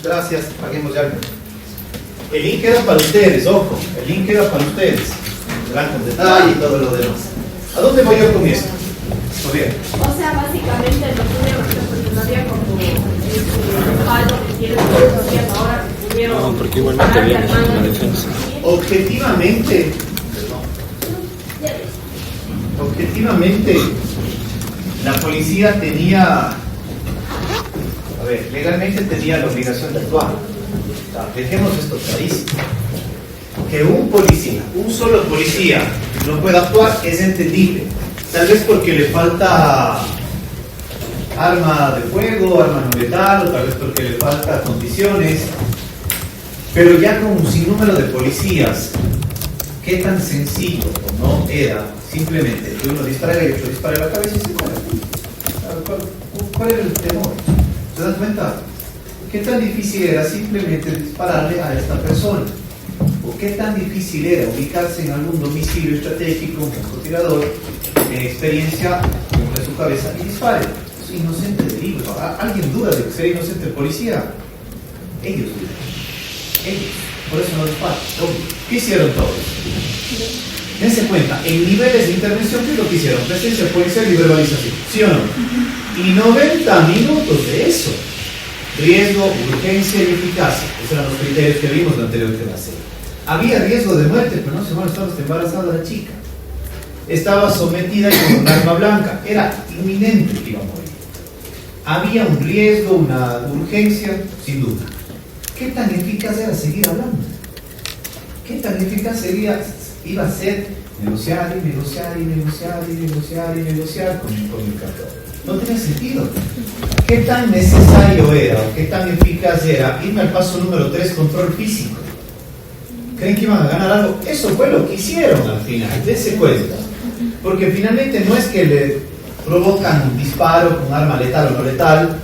Gracias, paguemos ya. El link era para ustedes, ojo, el link era para ustedes. Verán con detalle y todo lo demás. ¿A dónde voy yo con esto? Bien. O sea, básicamente lo que no había como respaldo que quieren ahora que pudieron. No, porque igualmente viene la defensa. Objetivamente, la policía tenía, legalmente tenía la obligación de actuar. O sea, dejemos esto clarísimo. Que un policía, un solo policía, no pueda actuar es entendible. Tal vez porque le falta arma de fuego, arma no letal, o tal vez porque le falta condiciones. Pero ya con un sinnúmero de policías, ¿qué tan sencillo o no era simplemente que uno dispara y otro dispara en la cabeza y se muere? ¿Cuál era el temor? ¿Se dan cuenta? ¿Qué tan difícil era simplemente dispararle a esta persona? ¿O qué tan difícil era ubicarse en algún domicilio estratégico, un francotirador, en experiencia, entre su cabeza y dispare? Es inocente de libro. ¿Alguien duda de que sea inocente el policía? Ellos dudan. Ellos. Por eso no disparan. ¿Qué hicieron todos? Dense cuenta, en niveles de intervención, ¿qué es lo que hicieron? Presencia policial y verbalización. ¿Sí o no? Y 90 minutos de eso. Riesgo, urgencia y eficacia. Esos eran los criterios que vimos en la anterior clase. Había riesgo de muerte, pero no se van a estar embarazada la chica. Estaba sometida y con un arma blanca. Era inminente que iba a morir. Había un riesgo, una urgencia, sin duda. ¿Qué tan eficaz era seguir hablando? ¿Qué tan eficaz iba a ser negociar y negociar y negociar y negociar y negociar con el cartón? No tenía sentido. ¿Qué tan necesario era o qué tan eficaz era irme al paso número 3, control físico? ¿Creen que iban a ganar algo? Eso fue lo que hicieron al final, dense cuenta. Porque finalmente no es que le provocan un disparo con arma letal o no letal.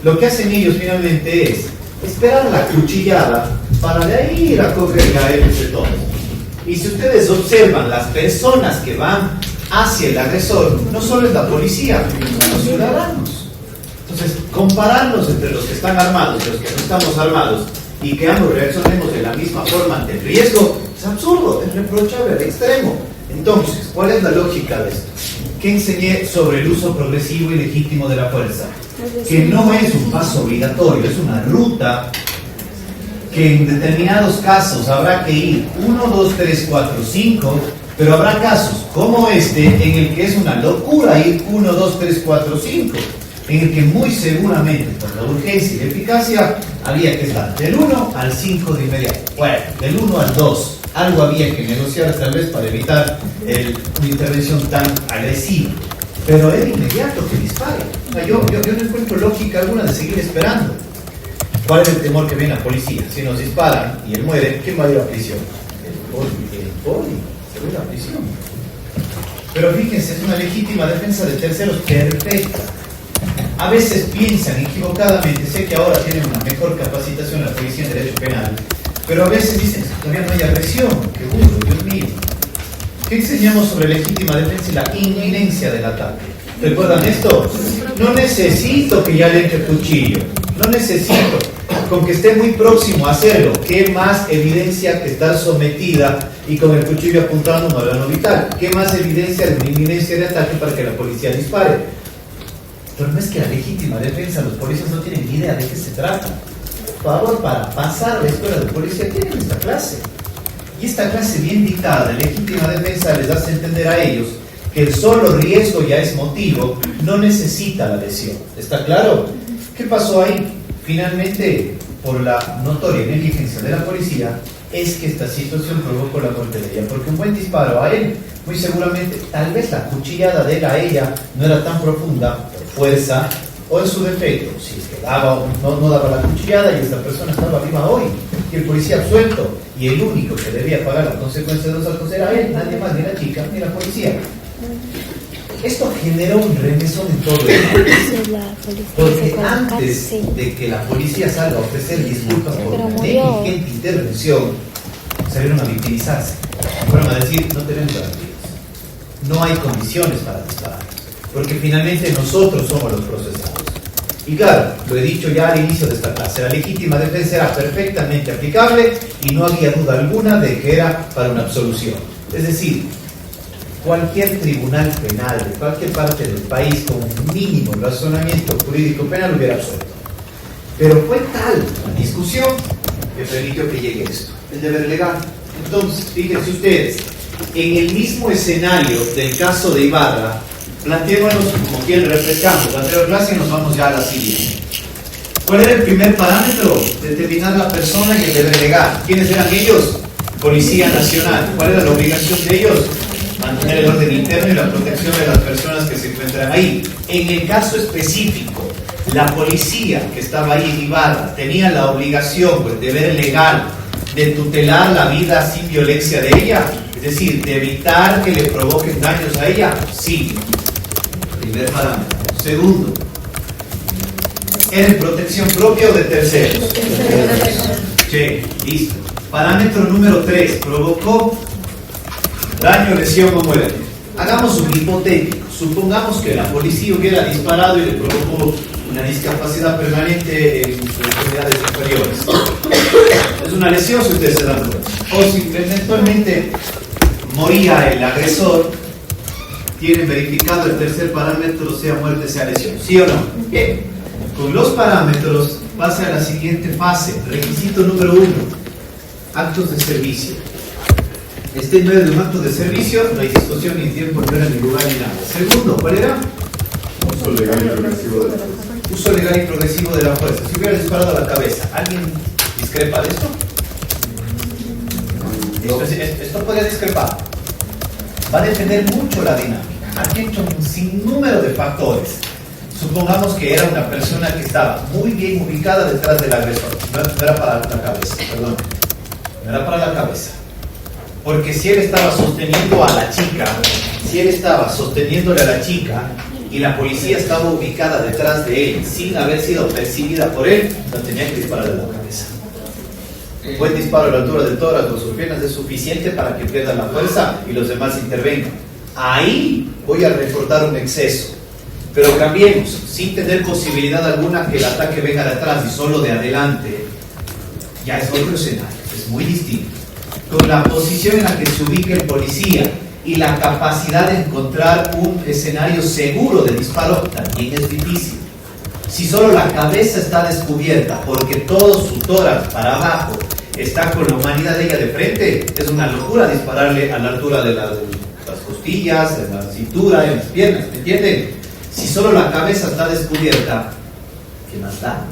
Lo que hacen ellos finalmente es esperar la cuchillada para de ahí ir a coger a él entre todos. Y si ustedes observan las personas que van hacia el agresor, no solo es la policía, son los ciudadanos. Entonces, compararnos entre los que están armados y los que no estamos armados y que ambos reaccionemos de la misma forma ante el riesgo, es absurdo, es reprochable al extremo. Entonces, ¿cuál es la lógica de esto? ¿Qué enseñé sobre el uso progresivo y legítimo de la fuerza? Que no es un paso obligatorio, es una ruta que en determinados casos habrá que ir 1, 2, 3, 4, 5, pero habrá casos como este en el que es una locura ir 1, 2, 3, 4, 5, en el que muy seguramente por la urgencia y la eficacia había que estar del 1 al 5 de inmediato, bueno, del 1 al 2, algo había que negociar tal vez para evitar una intervención tan agresiva, pero era inmediato que dispare. O sea, yo no encuentro lógica alguna de seguir esperando. ¿Cuál es el temor que viene la policía? Si nos disparan y él muere, ¿quién va a ir a prisión? El poli, se va a ir a prisión. Pero fíjense, es una legítima defensa de terceros perfecta. A veces piensan equivocadamente, sé que ahora tienen una mejor capacitación la policía en derecho penal, pero a veces dicen que todavía no hay agresión, qué burro, Dios mío. ¿Qué enseñamos sobre legítima defensa y la inminencia del ataque? ¿Recuerdan esto? No necesito que ya le entre cuchillo, no necesito, con que esté muy próximo a hacerlo. ¿Qué más evidencia que estar sometida y con el cuchillo apuntando a un órgano vital? ¿Qué más evidencia de una inminencia de ataque para que la policía dispare? Pero no es que la legítima defensa, los policías no tienen ni idea de qué se trata. Por favor, para pasar a la escuela de policía tienen esta clase. Y esta clase bien dictada de legítima defensa les hace entender a ellos que el solo riesgo ya es motivo, no necesita la lesión. ¿Está claro? ¿Qué pasó ahí? Finalmente, por la notoria negligencia de la policía, es que esta situación provocó la muerte de ella, porque un buen disparo a él, muy seguramente, tal vez la cuchillada de él a ella no era tan profunda, por fuerza, o en su defecto, si es que no daba la cuchillada y esta persona estaba viva hoy, y el policía absuelto, y el único que debía pagar las consecuencias de los actos era él, nadie más, ni la chica, ni la policía. Esto generó un remesón en todo el mundo, porque antes de que la policía salga a ofrecer disculpas por una negligente intervención, salieron a victimizarse. Fueron a decir, no tenemos garantías, no hay condiciones para disparar, porque finalmente nosotros somos los procesados. Y claro, lo he dicho ya al inicio de esta clase, la legítima defensa era perfectamente aplicable y no había duda alguna de que era para una absolución. Es decir, cualquier tribunal penal de cualquier parte del país con un mínimo razonamiento jurídico penal hubiera absuelto. Pero fue tal la discusión que permitió que llegue esto, el deber legal. Entonces, fíjense ustedes, en el mismo escenario del caso de Ibarra, planteémonos como quien refrescamos la anterior clase y nos vamos ya a la siguiente. ¿Cuál era el primer parámetro? Determinar la persona y el deber legal. ¿Quiénes eran ellos? Policía Nacional. ¿Cuál era la obligación de ellos? Mantener el orden interno y la protección de las personas que se encuentran ahí. En el caso específico, la policía que estaba ahí en Ibarra tenía la obligación, el deber legal, de tutelar la vida sin violencia de ella, es decir, de evitar que le provoquen daños a ella. Sí, primer parámetro. Segundo, ¿era en protección propia o de terceros? Sí, listo. Parámetro número 3, provocó daño, lesión o muerte. Hagamos un hipotético. Supongamos que la policía hubiera disparado y le provocó una discapacidad permanente en extremidades inferiores. Es una lesión, si ustedes se dan cuenta. O si eventualmente moría el agresor, tienen verificado el tercer parámetro, sea muerte, sea lesión. ¿Sí o no? Bien. Con los parámetros pasa a la siguiente fase. Requisito número 1. Actos de servicio. En medio de un acto de servicio, no hay discusión ni tiempo, ni hora, ni lugar, ni nada. Segundo, ¿cuál era? Uso legal y progresivo de la fuerza. Uso legal y progresivo de la fuerza. Si hubiera disparado a la cabeza, ¿alguien discrepa de esto? Esto podría discrepar. Va a depender mucho la dinámica. Aquí he hecho un sinnúmero de factores. Supongamos que era una persona que estaba muy bien ubicada detrás del agresor. No era para la cabeza, perdón. No era para la cabeza. Porque si él estaba sosteniendo a la chica, si él estaba sosteniéndole a la chica y la policía estaba ubicada detrás de él sin haber sido percibida por él, no tenía que dispararle a la cabeza. Un buen disparo a la altura del tórax o sus piernas es suficiente para que pierdan la fuerza y los demás intervengan. Ahí voy a reportar un exceso. Pero cambiemos, sin tener posibilidad alguna que el ataque venga de atrás y solo de adelante, ya es otro escenario, es muy distinto. Con la posición en la que se ubica el policía y la capacidad de encontrar un escenario seguro de disparo, también es difícil. Si solo la cabeza está descubierta porque todo su tórax para abajo está con la humanidad de ella de frente, es una locura dispararle a la altura de las costillas, de la cintura, de las piernas, ¿me entienden? Si solo la cabeza está descubierta, ¿qué más da?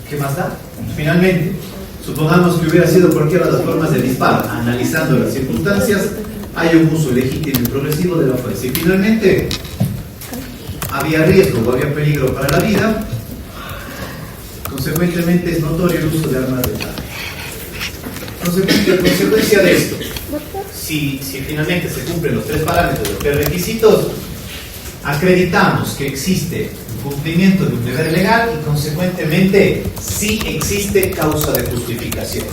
¿Qué más da? Finalmente, supongamos que hubiera sido cualquiera de las formas de disparo. Analizando las circunstancias, hay un uso legítimo y progresivo de la fuerza. Y finalmente, había riesgo o había peligro para la vida. Consecuentemente, es notorio el uso de armas letales. Consecuencia de esto, si finalmente se cumplen los 3 parámetros, los 3 requisitos, acreditamos que existe un cumplimiento de un deber legal y consecuentemente sí existe causa de justificación.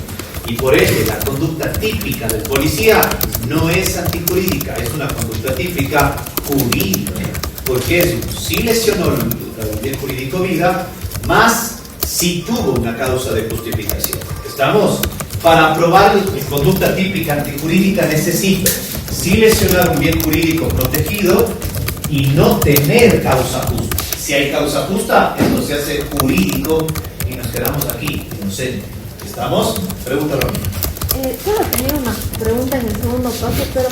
Y por ende la conducta típica del policía no es antijurídica, es una conducta típica jurídica. Porque eso sí lesionó el bien jurídico vida, más sí tuvo una causa de justificación. ¿Estamos? Para probar la conducta típica antijurídica necesita sí lesionar un bien jurídico protegido y no tener causa justa. Si hay causa justa, esto se hace jurídico y nos quedamos aquí, inocentes. ¿Estamos? Pregunta, Romina. Solo tenía una pregunta en el segundo paso, pero,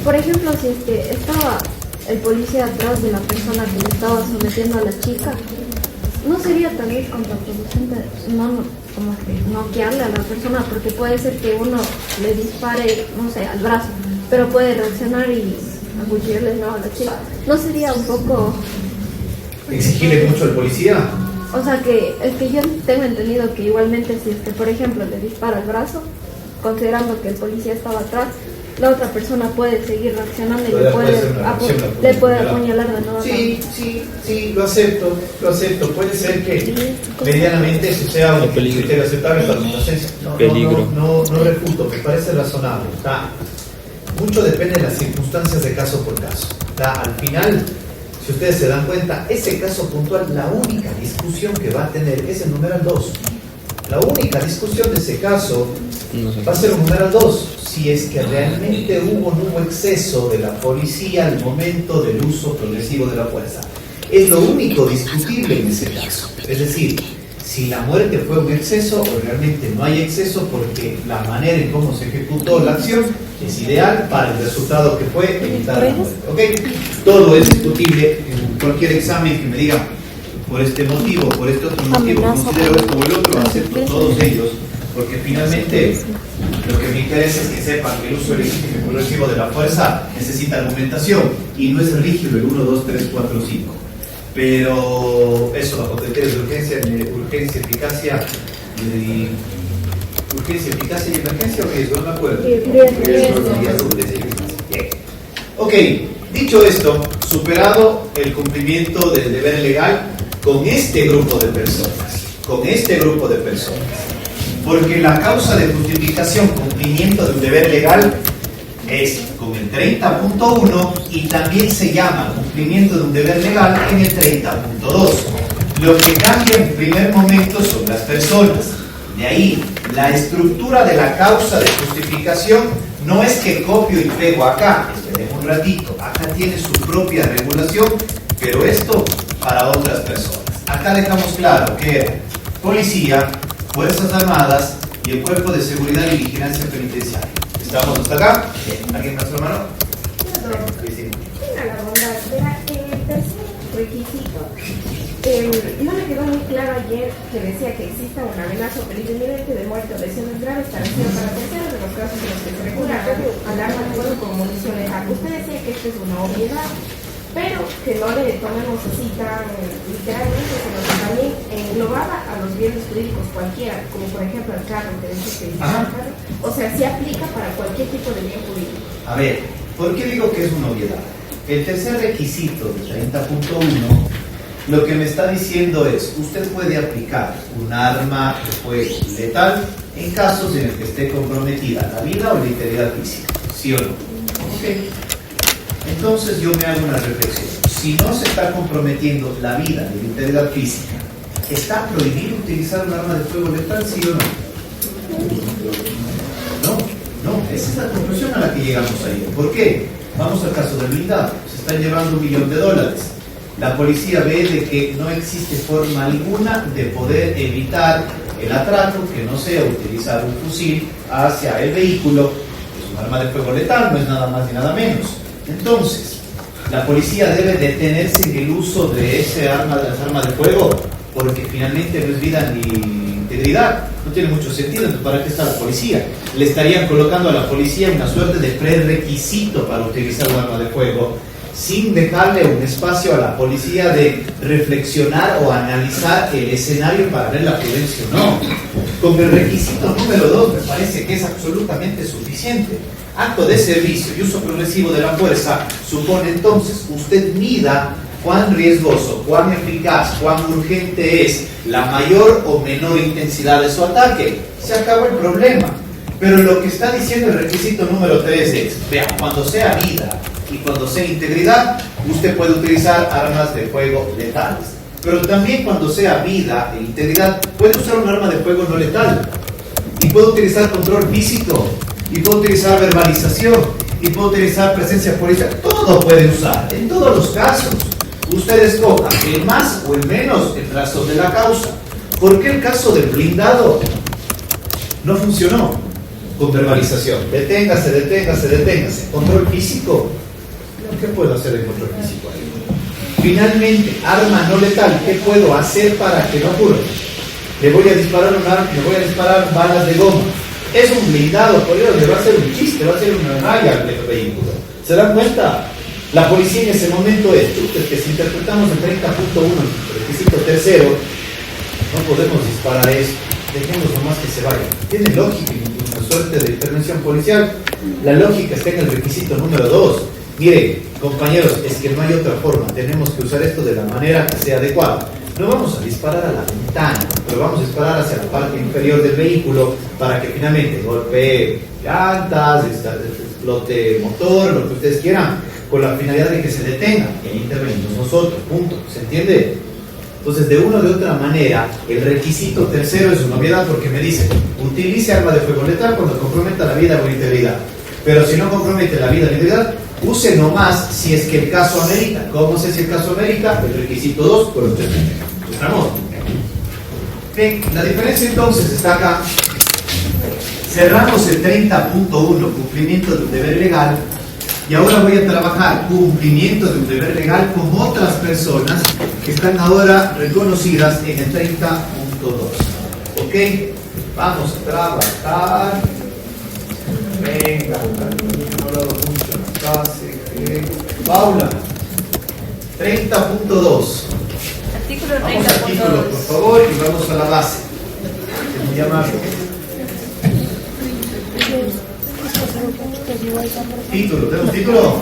por ejemplo, si es que estaba el policía atrás de la persona que le estaba sometiendo a la chica, ¿no sería tal vez contraproducente como que noquearle a la persona? Porque puede ser que uno le dispare, no sé, al brazo, pero puede reaccionar y acuchillarle a la chica. ¿No sería un poco exigirle mucho al policía? O sea, que es que yo tengo entendido que igualmente si es que, por ejemplo, le dispara al brazo, considerando que el policía estaba atrás, la otra persona puede seguir reaccionando y le puede apuñalar de nuevo. Sí, lo acepto. Puede ser que medianamente eso sea un criterio aceptable para la inocencia. No refuto, me parece razonable. Mucho depende de las circunstancias de caso por caso. Al final, Si ustedes se dan cuenta, ese caso puntual, la única discusión que va a tener es el numeral 2. La única discusión de ese caso va a ser un numeral 2, si es que realmente hubo o no hubo exceso de la policía al momento del uso progresivo de la fuerza. Es lo único discutible en ese caso. Es decir, si la muerte fue un exceso o realmente no hay exceso, porque la manera en cómo se ejecutó la acción es ideal para el resultado que fue evitar la muerte. ¿Okay? Todo es discutible en cualquier examen que me diga por este motivo, por este otro motivo, considero esto o el otro, acepto todos ellos, porque finalmente lo que me interesa es que sepan que el uso legítimo y progresivo de la fuerza necesita argumentación y no es rígido el 1, 2, 3, 4, 5. Pero eso, bajo criterios de urgencia, eficacia y emergencia o riesgo, no me acuerdo. Ok, dicho esto, superado el cumplimiento del deber legal con este grupo de personas, porque la causa de justificación cumplimiento de un deber legal es con el 30.1 y también se llama cumplimiento de un deber legal en el 30.2. Lo que cambia en primer momento son las personas. De ahí, la estructura de la causa de justificación no es que copio y pego acá, esperemos un ratito, acá tiene su propia regulación, pero esto para otras personas. Acá dejamos claro que era policía, Fuerzas Armadas y el Cuerpo de Seguridad y Vigilancia Penitenciaria. ¿Estamos hasta acá? ¿Alguien más, hermano? Tenga la bondad, verá, el tercer requisito, no me quedó muy claro ayer que decía que exista una amenaza o peligro inminente de muerte o lesiones graves establecido para terceros de los casos en los que se recurre al arma de fuego como munición letal. Usted decía que esto es una obviedad, pero que no le tomemos así tan literalmente, sino que también englobaba a los bienes jurídicos cualquiera, como por ejemplo el carro, que dice que dice el carro. O sea, se aplica para cualquier tipo de bien jurídico. A ver, ¿por qué digo que es una obviedad? El tercer requisito de 30.1 lo que me está diciendo es, usted puede aplicar un arma de fuego letal en casos en el que esté comprometida la vida o la integridad física, ¿sí o no? Okay. Entonces yo me hago una reflexión. Si no se está comprometiendo la vida y la integridad física, ¿está prohibido utilizar un arma de fuego letal, sí o no? No, esa es la conclusión a la que llegamos ayer. ¿Por qué? Vamos al caso del blindado. Se están llevando $1 millón. La policía ve de que no existe forma alguna de poder evitar el atraco que no sea utilizar un fusil hacia el vehículo. Es un arma de fuego letal, no es nada más ni nada menos. Entonces, la policía debe detenerse en el uso de ese arma de fuego porque finalmente no es vida ni integridad. No tiene mucho sentido. Entonces, ¿para qué está la policía? Le estarían colocando a la policía una suerte de prerequisito para utilizar un arma de fuego, sin dejarle un espacio a la policía de reflexionar o analizar el escenario para ver la prudencia o no. Con el requisito número 2 me parece que es absolutamente suficiente. Acto de servicio y uso progresivo de la fuerza supone entonces usted mida cuán riesgoso, cuán eficaz, cuán urgente es la mayor o menor intensidad de su ataque. Se acabó el problema. Pero lo que está diciendo el requisito número 3 es, vea, cuando sea vida y cuando sea integridad, usted puede utilizar armas de fuego letales. Pero también cuando sea vida e integridad, puede usar un arma de fuego no letal. Y puede utilizar control físico, y puede utilizar verbalización, y puede utilizar presencia policial. Todo puede usar, en todos los casos. Usted escoja el más o el menos en razón de la causa. ¿Por qué el caso del blindado no funcionó? Con verbalización. Deténgase. Control físico. ¿Qué puedo hacer en control físico? Finalmente, arma no letal. ¿Qué puedo hacer para que no ocurra? Le voy a disparar balas de goma. Es un blindado, por Dios, le va a hacer un chiste, va a hacer una raya al vehículo. ¿Se dan cuenta? La policía en ese momento es, que si interpretamos el 30.1, el requisito tercero, no podemos disparar eso. Dejemos nomás que se vaya. Tiene lógica una suerte de intervención policial. La lógica está en el requisito número 2. Mire, compañeros, es que no hay otra forma. Tenemos que usar esto de la manera que sea adecuada. No vamos a disparar a la ventana, pero vamos a disparar hacia la parte inferior del vehículo para que finalmente golpee llantas, explote motor, lo que ustedes quieran. con la finalidad de que se detenga, y ahí intervenimos nosotros, punto. ¿Se entiende? Entonces, de una o de otra manera, el requisito tercero es una obviedad porque me dice, utilice arma de fuego letal cuando comprometa la vida o la integridad. Pero si no compromete la vida o la integridad, use nomás si es que el caso amerita. ¿Cómo sé si el caso amerita? El requisito 2 por el 3. ¿Estamos? Bien, la diferencia entonces está acá. Cerramos el 30.1, cumplimiento de un deber legal. Y ahora voy a trabajar cumplimiento de un deber legal con otras personas que están ahora reconocidas en el 30.2. ¿Ok? Vamos a trabajar. Venga, no lo hago mucho en la clase. Paula, 30.2. Artículo Vamos al título, por favor, y vamos a la base. Es muy amable. Título, ¿tenemos título?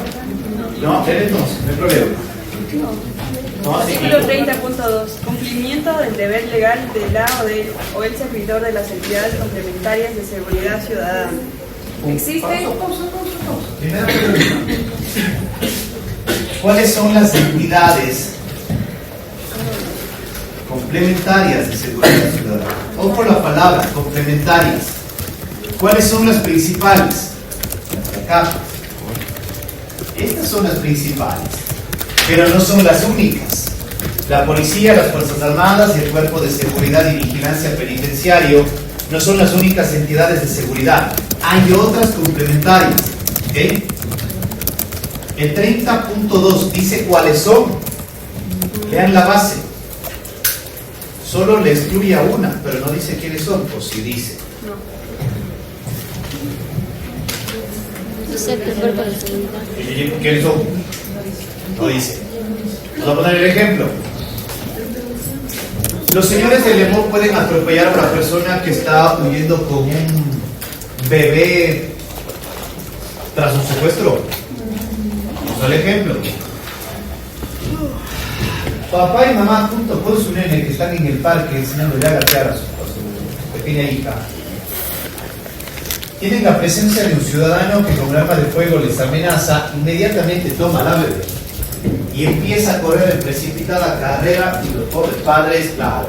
No, entonces, no hay problema. No, Artículo 30.2. Cumplimiento del deber legal de la o el servidor de las entidades complementarias de seguridad ciudadana. Existe. Pausa. Primera pregunta. ¿Cuáles son las entidades complementarias de seguridad ciudadana? Ojo la palabra, complementarias. ¿Cuáles son las principales? Acá. Estas son las principales, pero no son las únicas. La policía, las Fuerzas Armadas y el Cuerpo de Seguridad y Vigilancia Penitenciario no son las únicas entidades de seguridad. Hay otras complementarias. ¿Okay? El 30.2 dice cuáles son. Lean la base. Solo le excluye a una, pero no dice quiénes son, o si dice. ¿Quiénes son? No dice. Vamos a poner el ejemplo. Los señores del EMO pueden atropellar a una persona que está huyendo con un bebé tras un secuestro. Vamos al ejemplo. Papá y mamá junto con su nene que están en el parque enseñándole a gatear a su pequeña hija, tienen la presencia de un ciudadano que con un arma de fuego les amenaza, inmediatamente toma a la bebé y empieza a correr en precipitada carrera, y los pobres padres, claro,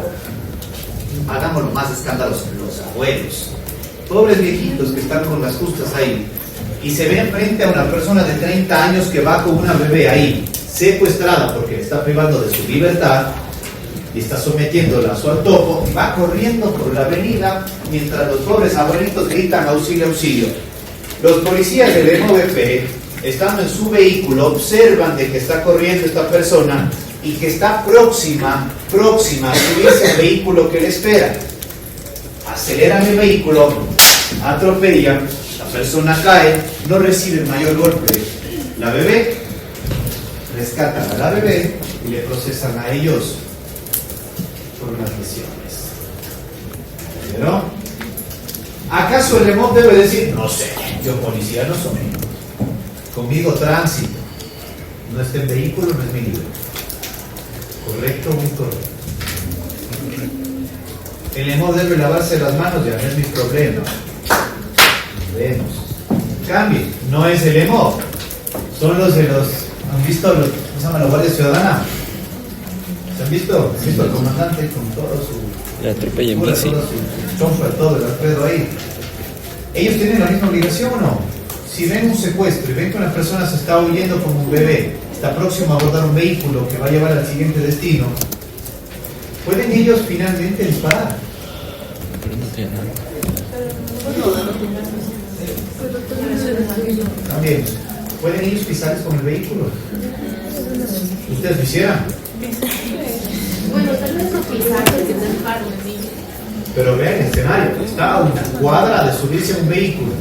hagámoslo más escándalos que los abuelos, pobres viejitos que están con las justas ahí, y se ven frente a una persona de 30 años que va con una bebé ahí, secuestrada porque le está privando de su libertad y está sometiéndola a su antojo, y va corriendo por la avenida mientras los pobres abuelitos gritan auxilio, auxilio. Los policías del MVP, estando en su vehículo, observan de que está corriendo esta persona y que está próxima a subirse al vehículo que le espera. Aceleran el vehículo, atropellan, la persona cae, no recibe mayor golpe. La bebé, rescatan a la bebé y le procesan a ellos por unas lesiones. ¿Pero? ¿Acaso el remot debe decir, no sé, yo policía no soy, conmigo tránsito, no está en vehículo, no es mi libro? ¿Correcto o incorrecto? El remot debe lavarse las manos, ya no es mi problema. Vemos. Cambie, no es el EMO, son los de los, ¿han visto los, cómo se llama, la Guardia Ciudadana? ¿Se han visto? ¿Han visto al comandante con todo su... La atropella en todo bici. su chonfa, todo el Alfredo ahí? ¿Ellos tienen la misma obligación o no? Si ven un secuestro y ven que una persona se está huyendo como un bebé, está próximo a abordar un vehículo que va a llevar al siguiente destino, ¿pueden ellos finalmente disparar? Pero no tiene nada. También, ¿pueden ellos pisarles con el vehículo? ¿Ustedes lo hicieran? Bueno, tal vez no pisar, porque no es paro de niños. Pero vean el escenario, está a una cuadra de subirse a un vehículo.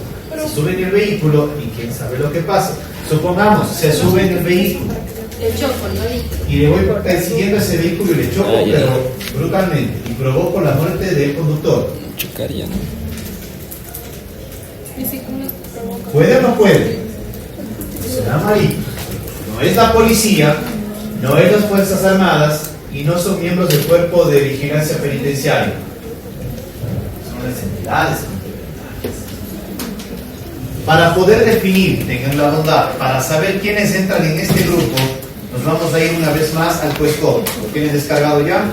Se suben en el vehículo y quién sabe lo que pasa. Supongamos, se sube en el vehículo El choco, ¿no? y le voy persiguiendo a ese vehículo y le choco, pero brutalmente, y provoco la muerte del conductor. Chocaría, ¿no? ¿Puede o no puede? Será amarito. No es la policía, no es las Fuerzas Armadas y no son miembros del Cuerpo de Vigilancia Penitenciaria. Son las entidades complementarias. Para poder definir, tengan la bondad, para saber quiénes entran en este grupo, nos vamos a ir una vez más al COESCOP. ¿Lo tienen descargado ya?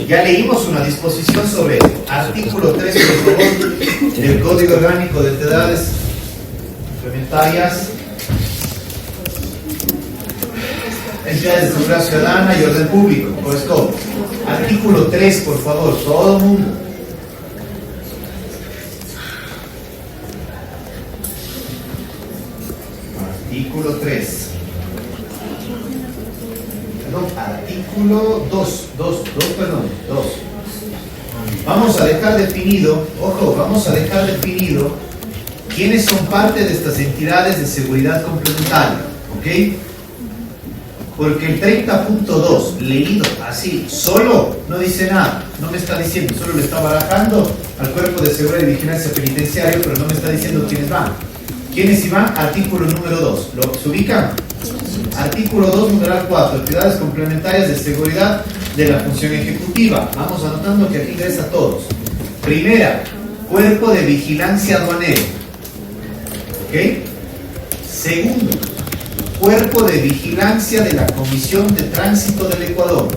Ya leímos una disposición sobre esto. Artículo 3, por favor, del Código Orgánico de Entidades Complementarias, Entidades de Seguridad Ciudadana y Orden Público, COESCOP. Artículo 3, por favor, todo el mundo. Artículo 3. Perdón, artículo 2. Vamos a dejar definido, ojo, vamos a dejar definido quiénes son parte de estas entidades de seguridad complementaria, ¿ok? Porque el 30.2, leído así, solo, no dice nada, no me está diciendo, solo le está barajando al Cuerpo de Seguridad y Vigilancia Penitenciario, pero no me está diciendo quiénes van. ¿Quiénes iban? Artículo número 2. ¿Se ubican? Artículo 2, numeral 4. Entidades complementarias de seguridad de la función ejecutiva. Vamos anotando que aquí ingresa a todos. Primera, Cuerpo de Vigilancia Aduanero. ¿Ok? Segundo, Cuerpo de Vigilancia de la Comisión de Tránsito del Ecuador.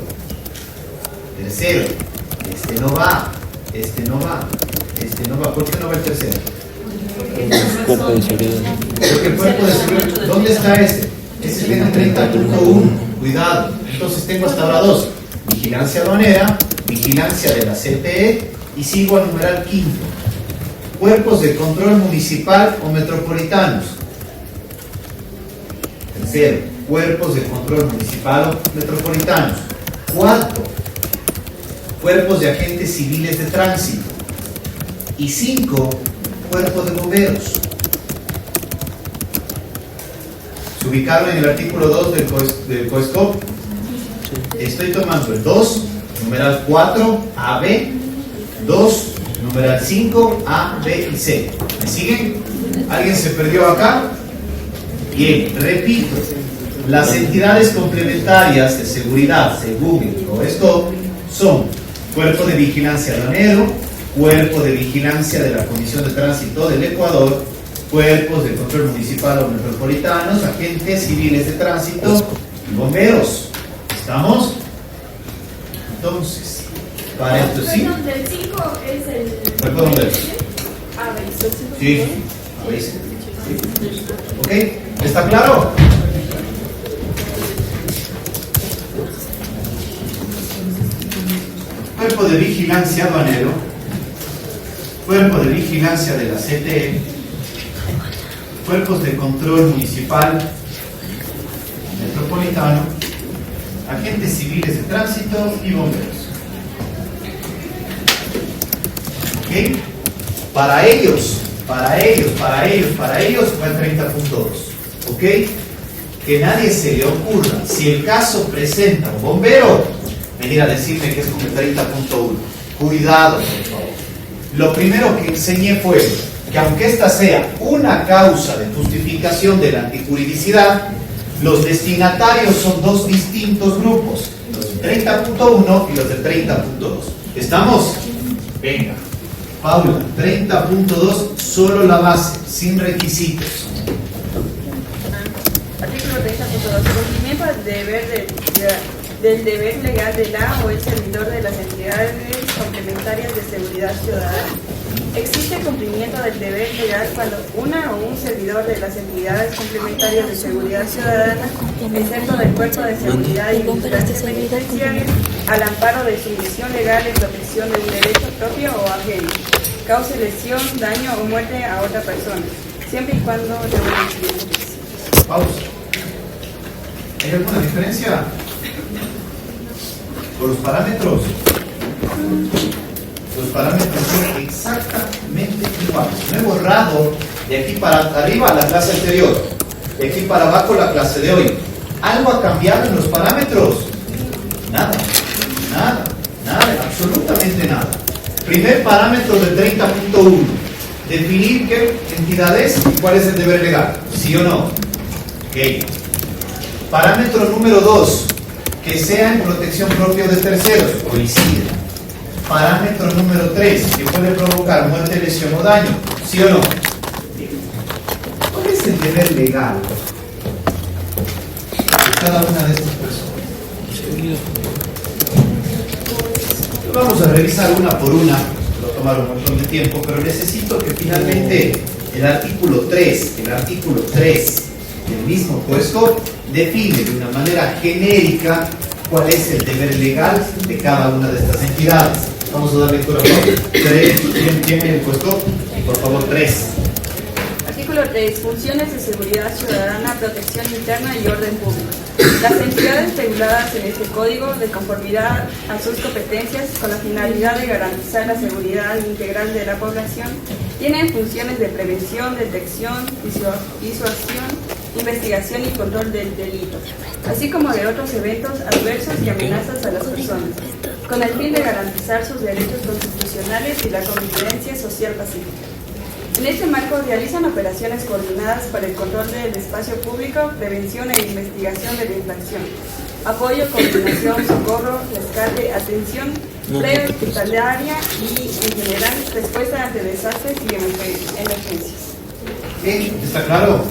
Tercero, este no va. ¿Por qué no va el tercero? Cuerpo de seguridad. Porque el cuerpo de seguridad, ¿dónde está ese? Ese tiene 30.1. Cuidado. Entonces tengo hasta ahora 2. Vigilancia aduanera, vigilancia de la CPE y sigo al numeral 5. Cuerpos de control municipal o metropolitanos. Tercero, cuerpos de control municipal o metropolitanos. Cuarto, cuerpos de agentes civiles de tránsito. Y 5, cuerpos de bomberos. ¿Se ubicaron en el artículo 2 del COESCOP? Estoy tomando el 2, numeral 4, A, B, 2, numeral 5, A, B y C. ¿Me siguen? ¿Alguien se perdió acá? Bien, repito. Las entidades complementarias de seguridad, según el COESCOP, son Cuerpo de Vigilancia Aduanero, Cuerpo de Vigilancia de la Comisión de Tránsito del Ecuador, Cuerpos de Control Municipal o Metropolitanos, agentes civiles de tránsito y bomberos. ¿Estamos? Entonces, para esto sí. Perdón, del 5 es el... Cuerpo de bomberos. A, B. Sí, a ver. Sí. ¿Ok? ¿Está claro? Cuerpo de Vigilancia Aduanero, Cuerpo de Vigilancia de la CTE, Cuerpos de Control Municipal, Metropolitano, agentes civiles de tránsito y bomberos. ¿Ok? Para ellos va el 30.2. ¿Ok? Que nadie se le ocurra, si el caso presenta un bombero, venir a decirme que es con el 30.1. Cuidado, por favor. Lo primero que enseñé fue que aunque esta sea una causa de justificación de la antijuridicidad, los destinatarios son dos distintos grupos, los del 30.1 y los del 30.2. ¿Estamos? Venga. Paula, 30.2, solo la base, sin requisitos. Artículo 30.2. Cumplimiento del deber legal de la o el servidor de las entidades complementarias de seguridad ciudadana. Existe cumplimiento del deber legal cuando una o un servidor de las entidades complementarias de seguridad ciudadana, excepto del Cuerpo de Seguridad y Vigilancia Penitenciaria, al amparo de su misión legal en protección de un derecho propio o ajeno, cause lesión, daño o muerte a otra persona, siempre y cuando reúna los siguientes requisitos. Pausa. ¿Hay alguna diferencia por los parámetros? Los parámetros son exactamente iguales. No he borrado de aquí para arriba la clase anterior, de aquí para abajo la clase de hoy. ¿Algo ha cambiado en los parámetros? Nada, absolutamente nada. Primer parámetro del 30.1. Definir qué entidades y cuál es el deber legal. ¿Sí o no? Ok. Parámetro número 2. Que sea en protección propia de terceros. Coincide. Parámetro número 3. Que puede provocar muerte, lesión o daño. ¿Sí o no? es el deber legal de cada una de estas personas? Vamos a revisar una por una, va a tomar un montón de tiempo, pero necesito que finalmente el artículo 3 del mismo puesto define de una manera genérica cuál es el deber legal de cada una de estas entidades. Vamos a dar lectura. ¿Quién tiene el puesto? Por favor, 3. Artículo 3. Funciones de seguridad ciudadana, protección interna y orden público. Las entidades reguladas en este código, de conformidad a sus competencias, con la finalidad de garantizar la seguridad integral de la población, tienen funciones de prevención, detección, disuasión, investigación y control del delito, así como de otros eventos adversos y amenazas a las personas, con el fin de garantizar sus derechos constitucionales y la convivencia social pacífica. En este marco realizan operaciones coordinadas para el control del espacio público, prevención e investigación de la infracción, apoyo, coordinación, socorro, rescate, atención prehospitalaria y, en general, respuesta ante desastres y emergencias. Bien, ¿está claro?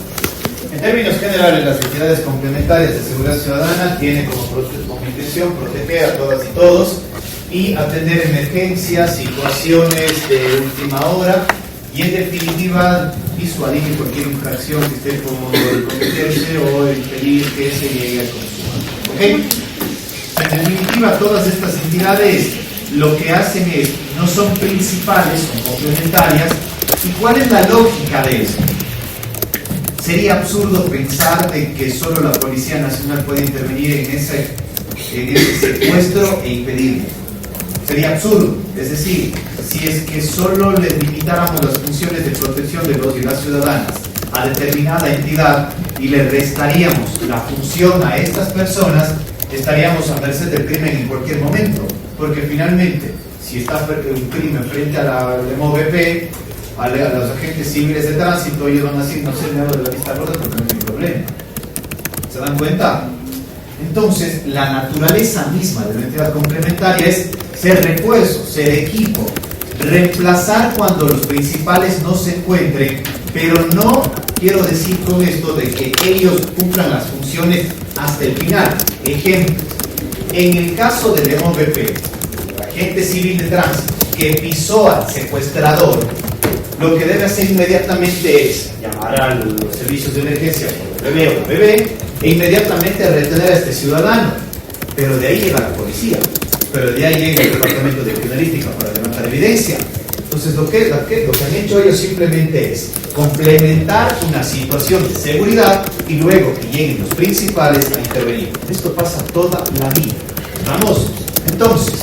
En términos generales, las entidades complementarias de seguridad ciudadana tienen como intención proteger a todas y todos y atender emergencias, situaciones de última hora y, en definitiva, disuadir cualquier infracción que esté como cometerse o impedir que se llegue al consumo. ¿Ok? En definitiva, todas estas entidades lo que hacen es, no son principales, son complementarias. ¿Y cuál es la lógica de esto? Sería absurdo pensar de que solo la Policía Nacional puede intervenir en ese secuestro e impedirlo. Sería absurdo. Es decir, si es que solo le limitáramos las funciones de protección de los y las ciudadanas a determinada entidad y le restaríamos la función a estas personas, estaríamos a merced del crimen en cualquier momento. Porque finalmente, si está un crimen frente a la MOVP, a los agentes civiles de tránsito, ellos van a decir, no sé, me hago de la vista gorda porque no hay problema. ¿Se dan cuenta? Entonces, la naturaleza misma de la entidad complementaria es ser refuerzo, ser equipo, reemplazar cuando los principales no se encuentren, pero no quiero decir con esto de que ellos cumplan las funciones hasta el final. Ejemplo, en el caso del MOVP, el agente civil de tránsito que pisó al secuestrador, lo que debe hacer inmediatamente es llamar a los servicios de emergencia por el bebé o la bebé e inmediatamente retener a este ciudadano. Pero de ahí llega la policía, pero de ahí llega el departamento de criminalística para levantar evidencia. Entonces lo que han hecho ellos simplemente es complementar una situación de seguridad y luego que lleguen los principales a intervenir. Esto pasa toda la vida. Vamos, entonces,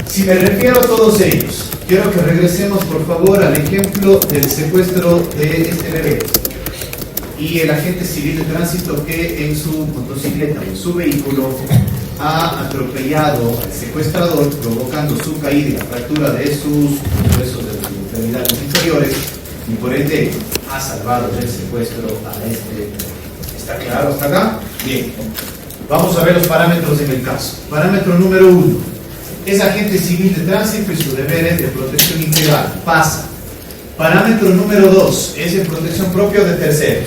si me refiero a todos ellos, quiero que regresemos por favor al ejemplo del secuestro de este bebé y el agente civil de tránsito que en su motocicleta o en su vehículo ha atropellado al secuestrador, provocando su caída y la fractura de sus huesos de las extremidades inferiores y por ende ha salvado del secuestro a este bebé. ¿Está claro hasta acá? Bien. Vamos a ver los parámetros en el caso. Parámetro número 1. Es agente civil de tránsito y su deber es de protección integral. Pasa. Parámetro número 2. Es de protección propia de terceros.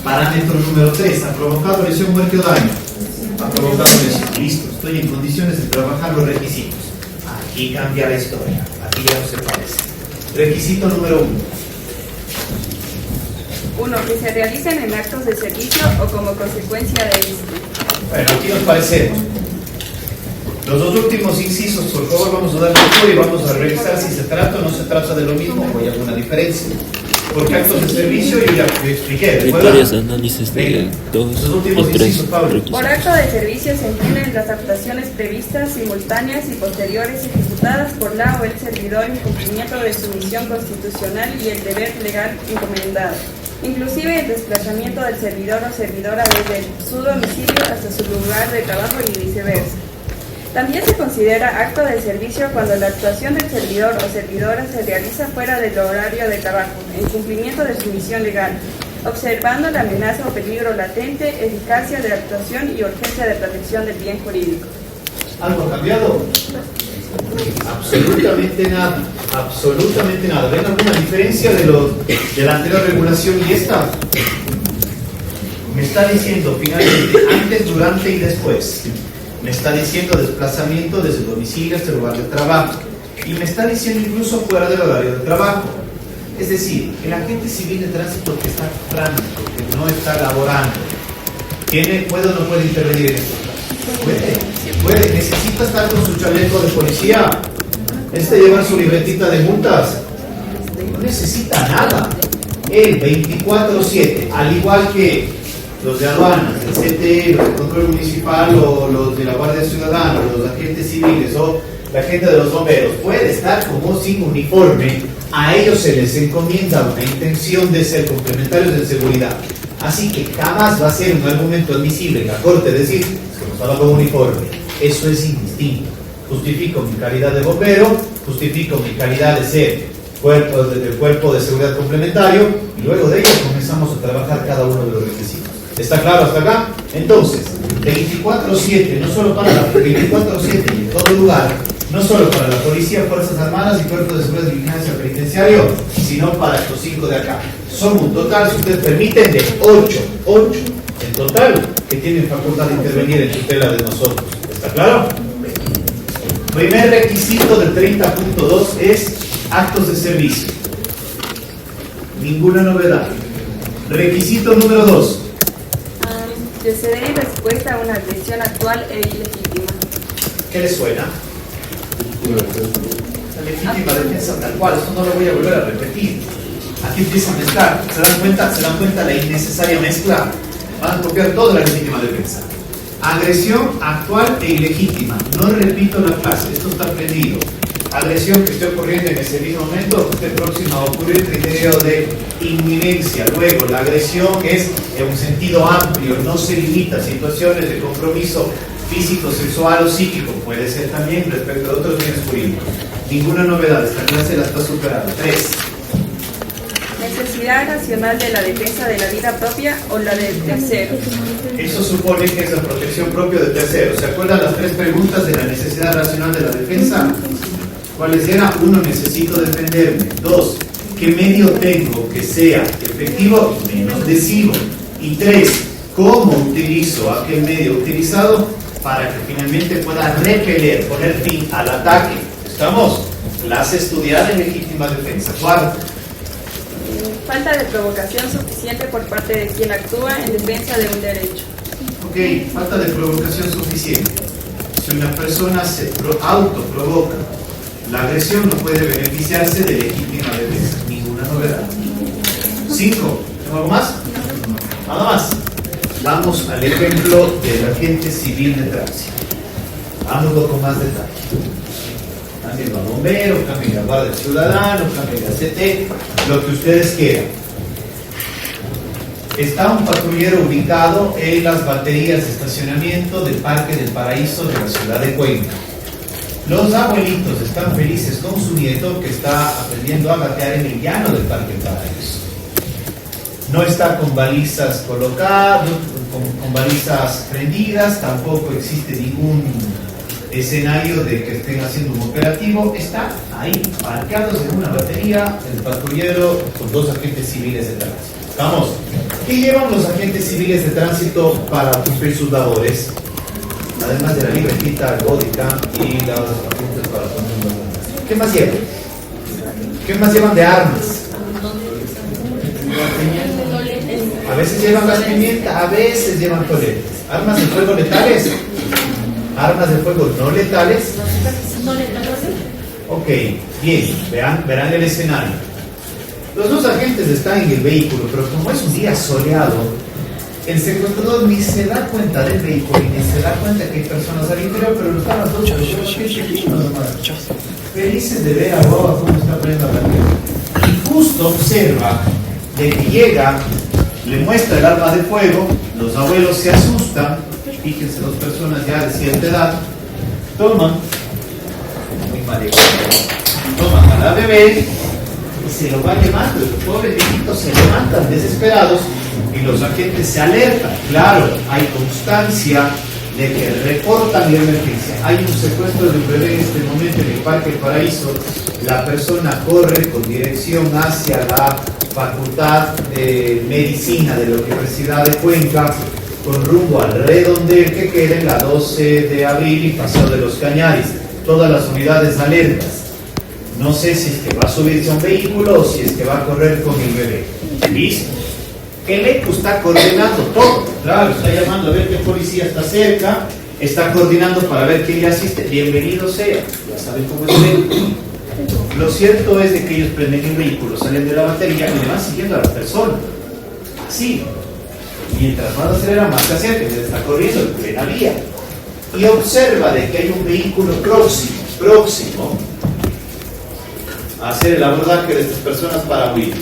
Parámetro número 3. Ha provocado lesión, muerte o daño. Ha provocado lesión. Listo. Estoy en condiciones de trabajar los requisitos. Aquí cambia la historia. Aquí ya no se parece. Requisito número 1. 1. Que se realicen en actos de servicio o como consecuencia de este. Bueno, aquí nos parecemos. Los dos últimos incisos, por favor, vamos a dar lectura y vamos a revisar si se trata o no se trata de lo mismo o hay alguna diferencia. Porque actos de servicio yo ya lo expliqué. Criterios de análisis de los dos últimos o tres incisos, Pablo. requisitos. Por acto de servicio se entienden las actuaciones previstas, simultáneas y posteriores ejecutadas por la o el servidor en cumplimiento de su misión constitucional y el deber legal encomendado, inclusive el desplazamiento del servidor o servidora desde su domicilio hasta su lugar de trabajo y viceversa. También se considera acto de servicio cuando la actuación del servidor o servidora se realiza fuera del horario de trabajo, en cumplimiento de su misión legal, observando la amenaza o peligro latente, eficacia de la actuación y urgencia de protección del bien jurídico. ¿Algo ha cambiado? Absolutamente nada. Absolutamente nada. ¿Ven alguna diferencia de la anterior regulación y esta? Me está diciendo finalmente antes, durante y después. Me está diciendo desplazamiento desde el domicilio hasta el lugar de trabajo. Y me está diciendo incluso fuera del horario de trabajo. Es decir, el agente civil de tránsito que está tránsito, que no está laborando, ¿puede o no puede intervenir en estos casos? Puede. Necesita estar con su chaleco de policía. Necesita llevar su libretita de multas. No necesita nada. Él 24/7, al igual que los de aduanas, el CTE, los de control municipal o los de la Guardia Ciudadana, los agentes civiles o la gente de los bomberos, puede estar como sin uniforme. A ellos se les encomienda una intención de ser complementarios de seguridad. Así que jamás va a ser un argumento admisible en la Corte decir que no estaba con uniforme. Eso es indistinto. Justifico mi calidad de bombero, justifico mi calidad de ser del cuerpo de seguridad complementario y luego de ello comenzamos a trabajar cada uno de los requisitos. ¿Está claro hasta acá? Entonces, 24/7, no solo para la 24/7 y en todo lugar, no solo para la policía, fuerzas armadas y cuerpos de seguridad y vigilancia penitenciario, sino para estos 5 de acá. Son un total, si ustedes permiten, de 8 en total que tienen facultad de intervenir en tutela de nosotros. ¿Está claro? Primer requisito del 30.2 es actos de servicio. Ninguna novedad. Requisito número 2. Que se dé respuesta a una agresión actual e ilegítima. ¿Qué les suena? La legítima defensa tal cual, esto no lo voy a volver a repetir. Aquí empieza a mezclar. ¿Se dan cuenta la innecesaria mezcla? Van a copiar toda la legítima defensa. Agresión actual e ilegítima. No repito la frase, esto está aprendido. Agresión que esté ocurriendo en ese mismo momento, que esté próximo a ocurrir, criterio de inminencia. Luego, la agresión es en un sentido amplio, no se limita a situaciones de compromiso físico, sexual o psíquico. Puede ser también respecto a otros bienes jurídicos. Ninguna novedad, esta clase la está superando. 3. Necesidad racional de la defensa de la vida propia o la del tercero. Eso supone que es la protección propia del tercero. ¿Se acuerdan las 3 preguntas de la necesidad racional de la defensa? ¿Cuáles eran? 1. Necesito defenderme. 2. ¿Qué medio tengo que sea efectivo y menos lesivo? Y 3. ¿Cómo utilizo aquel medio utilizado para que finalmente pueda repeler, poner fin al ataque? ¿Estamos? Clase estudiada en legítima defensa. 4. Falta de provocación suficiente por parte de quien actúa en defensa de un derecho. Ok, falta de provocación suficiente. Si una persona se autoprovoca la agresión, no puede beneficiarse de legítima defensa. Ninguna novedad. 5. ¿Tengo algo más? Nada más. Vamos al ejemplo del agente civil de tránsito. Vámonos con más detalle. Cambien a bombero, cambien a guardia ciudadano, cambien a CT, lo que ustedes quieran. Está un patrullero ubicado en las baterías de estacionamiento del Parque del Paraíso de la ciudad de Cuenca. Los abuelitos están felices con su nieto que está aprendiendo a gatear en el llano del Parque del Paraíso. No está con balizas colocadas, con balizas prendidas, tampoco existe ningún escenario de que estén haciendo un operativo. Está ahí, parqueados en una batería, el patrullero con 2 agentes civiles de tránsito. ¿Estamos? ¿Qué llevan los agentes civiles de tránsito para cumplir sus labores? Además de la libretita, el bodycam y los apuntes para poner un documento. ¿Qué más llevan? ¿Qué más llevan de armas? A veces llevan gas pimienta, a veces llevan toletes. ¿Armas de fuego letales? ¿Armas de fuego no letales? No letales. Ok, bien, verán el escenario. Los 2 agentes están en el vehículo, pero como es un día soleado, el secuestrador ni se da cuenta del vehículo ni se da cuenta que hay personas al interior, pero están las 2 felices de ver a Boba cómo está poniendo la tierra. Y justo observa de que llega, le muestra el arma de fuego, los abuelos se asustan, fíjense, 2 personas ya de cierta edad, toman, muy mal hecho, toman a la bebé y se lo va llevando. Los pobres viejitos se levantan desesperados y los agentes se alertan. Claro, hay constancia de que reportan la emergencia. Hay un secuestro de un bebé en este momento en el Parque Paraíso. La persona corre con dirección hacia la Facultad de Medicina de la Universidad de Cuenca, con rumbo al redondel que queda en la 12 de abril y Paseo de los Cañaris. Todas las unidades alertas. No sé si es que va a subirse a un vehículo o si es que va a correr con el bebé. ¿Listo? El ECU está coordinando todo. Claro, está llamando a ver qué policía está cerca, está coordinando para ver quién le asiste. Bienvenido sea. Ya saben cómo es el ECU. Lo cierto es de que ellos prenden el vehículo, salen de la batería y le van siguiendo a la persona. Así. Mientras más acelera, más se acerca, se está corriendo en plena vía. Y observa de que hay un vehículo próximo a hacer el abordaje de estas personas para huir.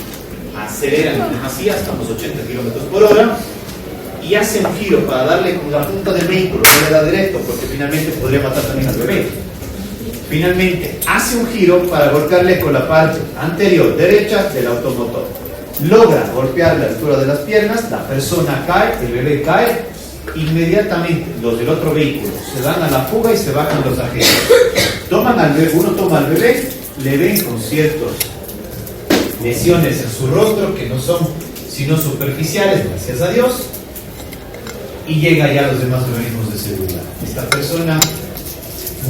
Aceleran en demasía, estamos 80 kilómetros por hora, y hace un giro para darle con la punta del vehículo, no le da directo, porque finalmente podría matar también al bebé. Finalmente, hace un giro para golpearle con la parte anterior derecha del automotor. Logra golpear la altura de las piernas, la persona cae, el bebé cae, inmediatamente los del otro vehículo se dan a la fuga y se bajan los agentes. Toman al bebé, uno toma al bebé, le ven con ciertas lesiones en su rostro que no son sino superficiales, gracias a Dios, y llega ya a los demás organismos de seguridad. Esta persona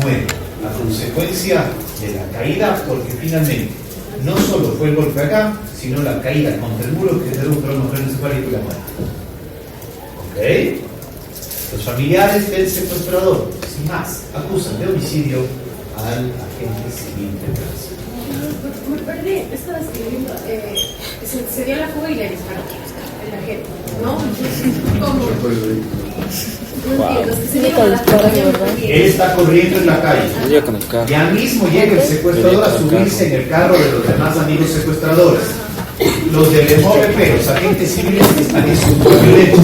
muere a consecuencia de la caída, porque finalmente no solo fue el golpe acá, sino la caída contra el muro que generó un trauma craneoencefálico y la muerte. ¿Ok? Los familiares del secuestrador, sin más, acusan de homicidio al agente civil de tránsito. Me perdí, estaba escribiendo. Se dio la fuga y le disparó el agente, ¿no? ¿Cómo? No entiendo, es que se dio la fuga. Él está corriendo en la calle. Ya mismo llega el secuestrador a subirse en el carro de los demás amigos secuestradores. Los del MOVP, los agentes civiles que están en su propio derecho,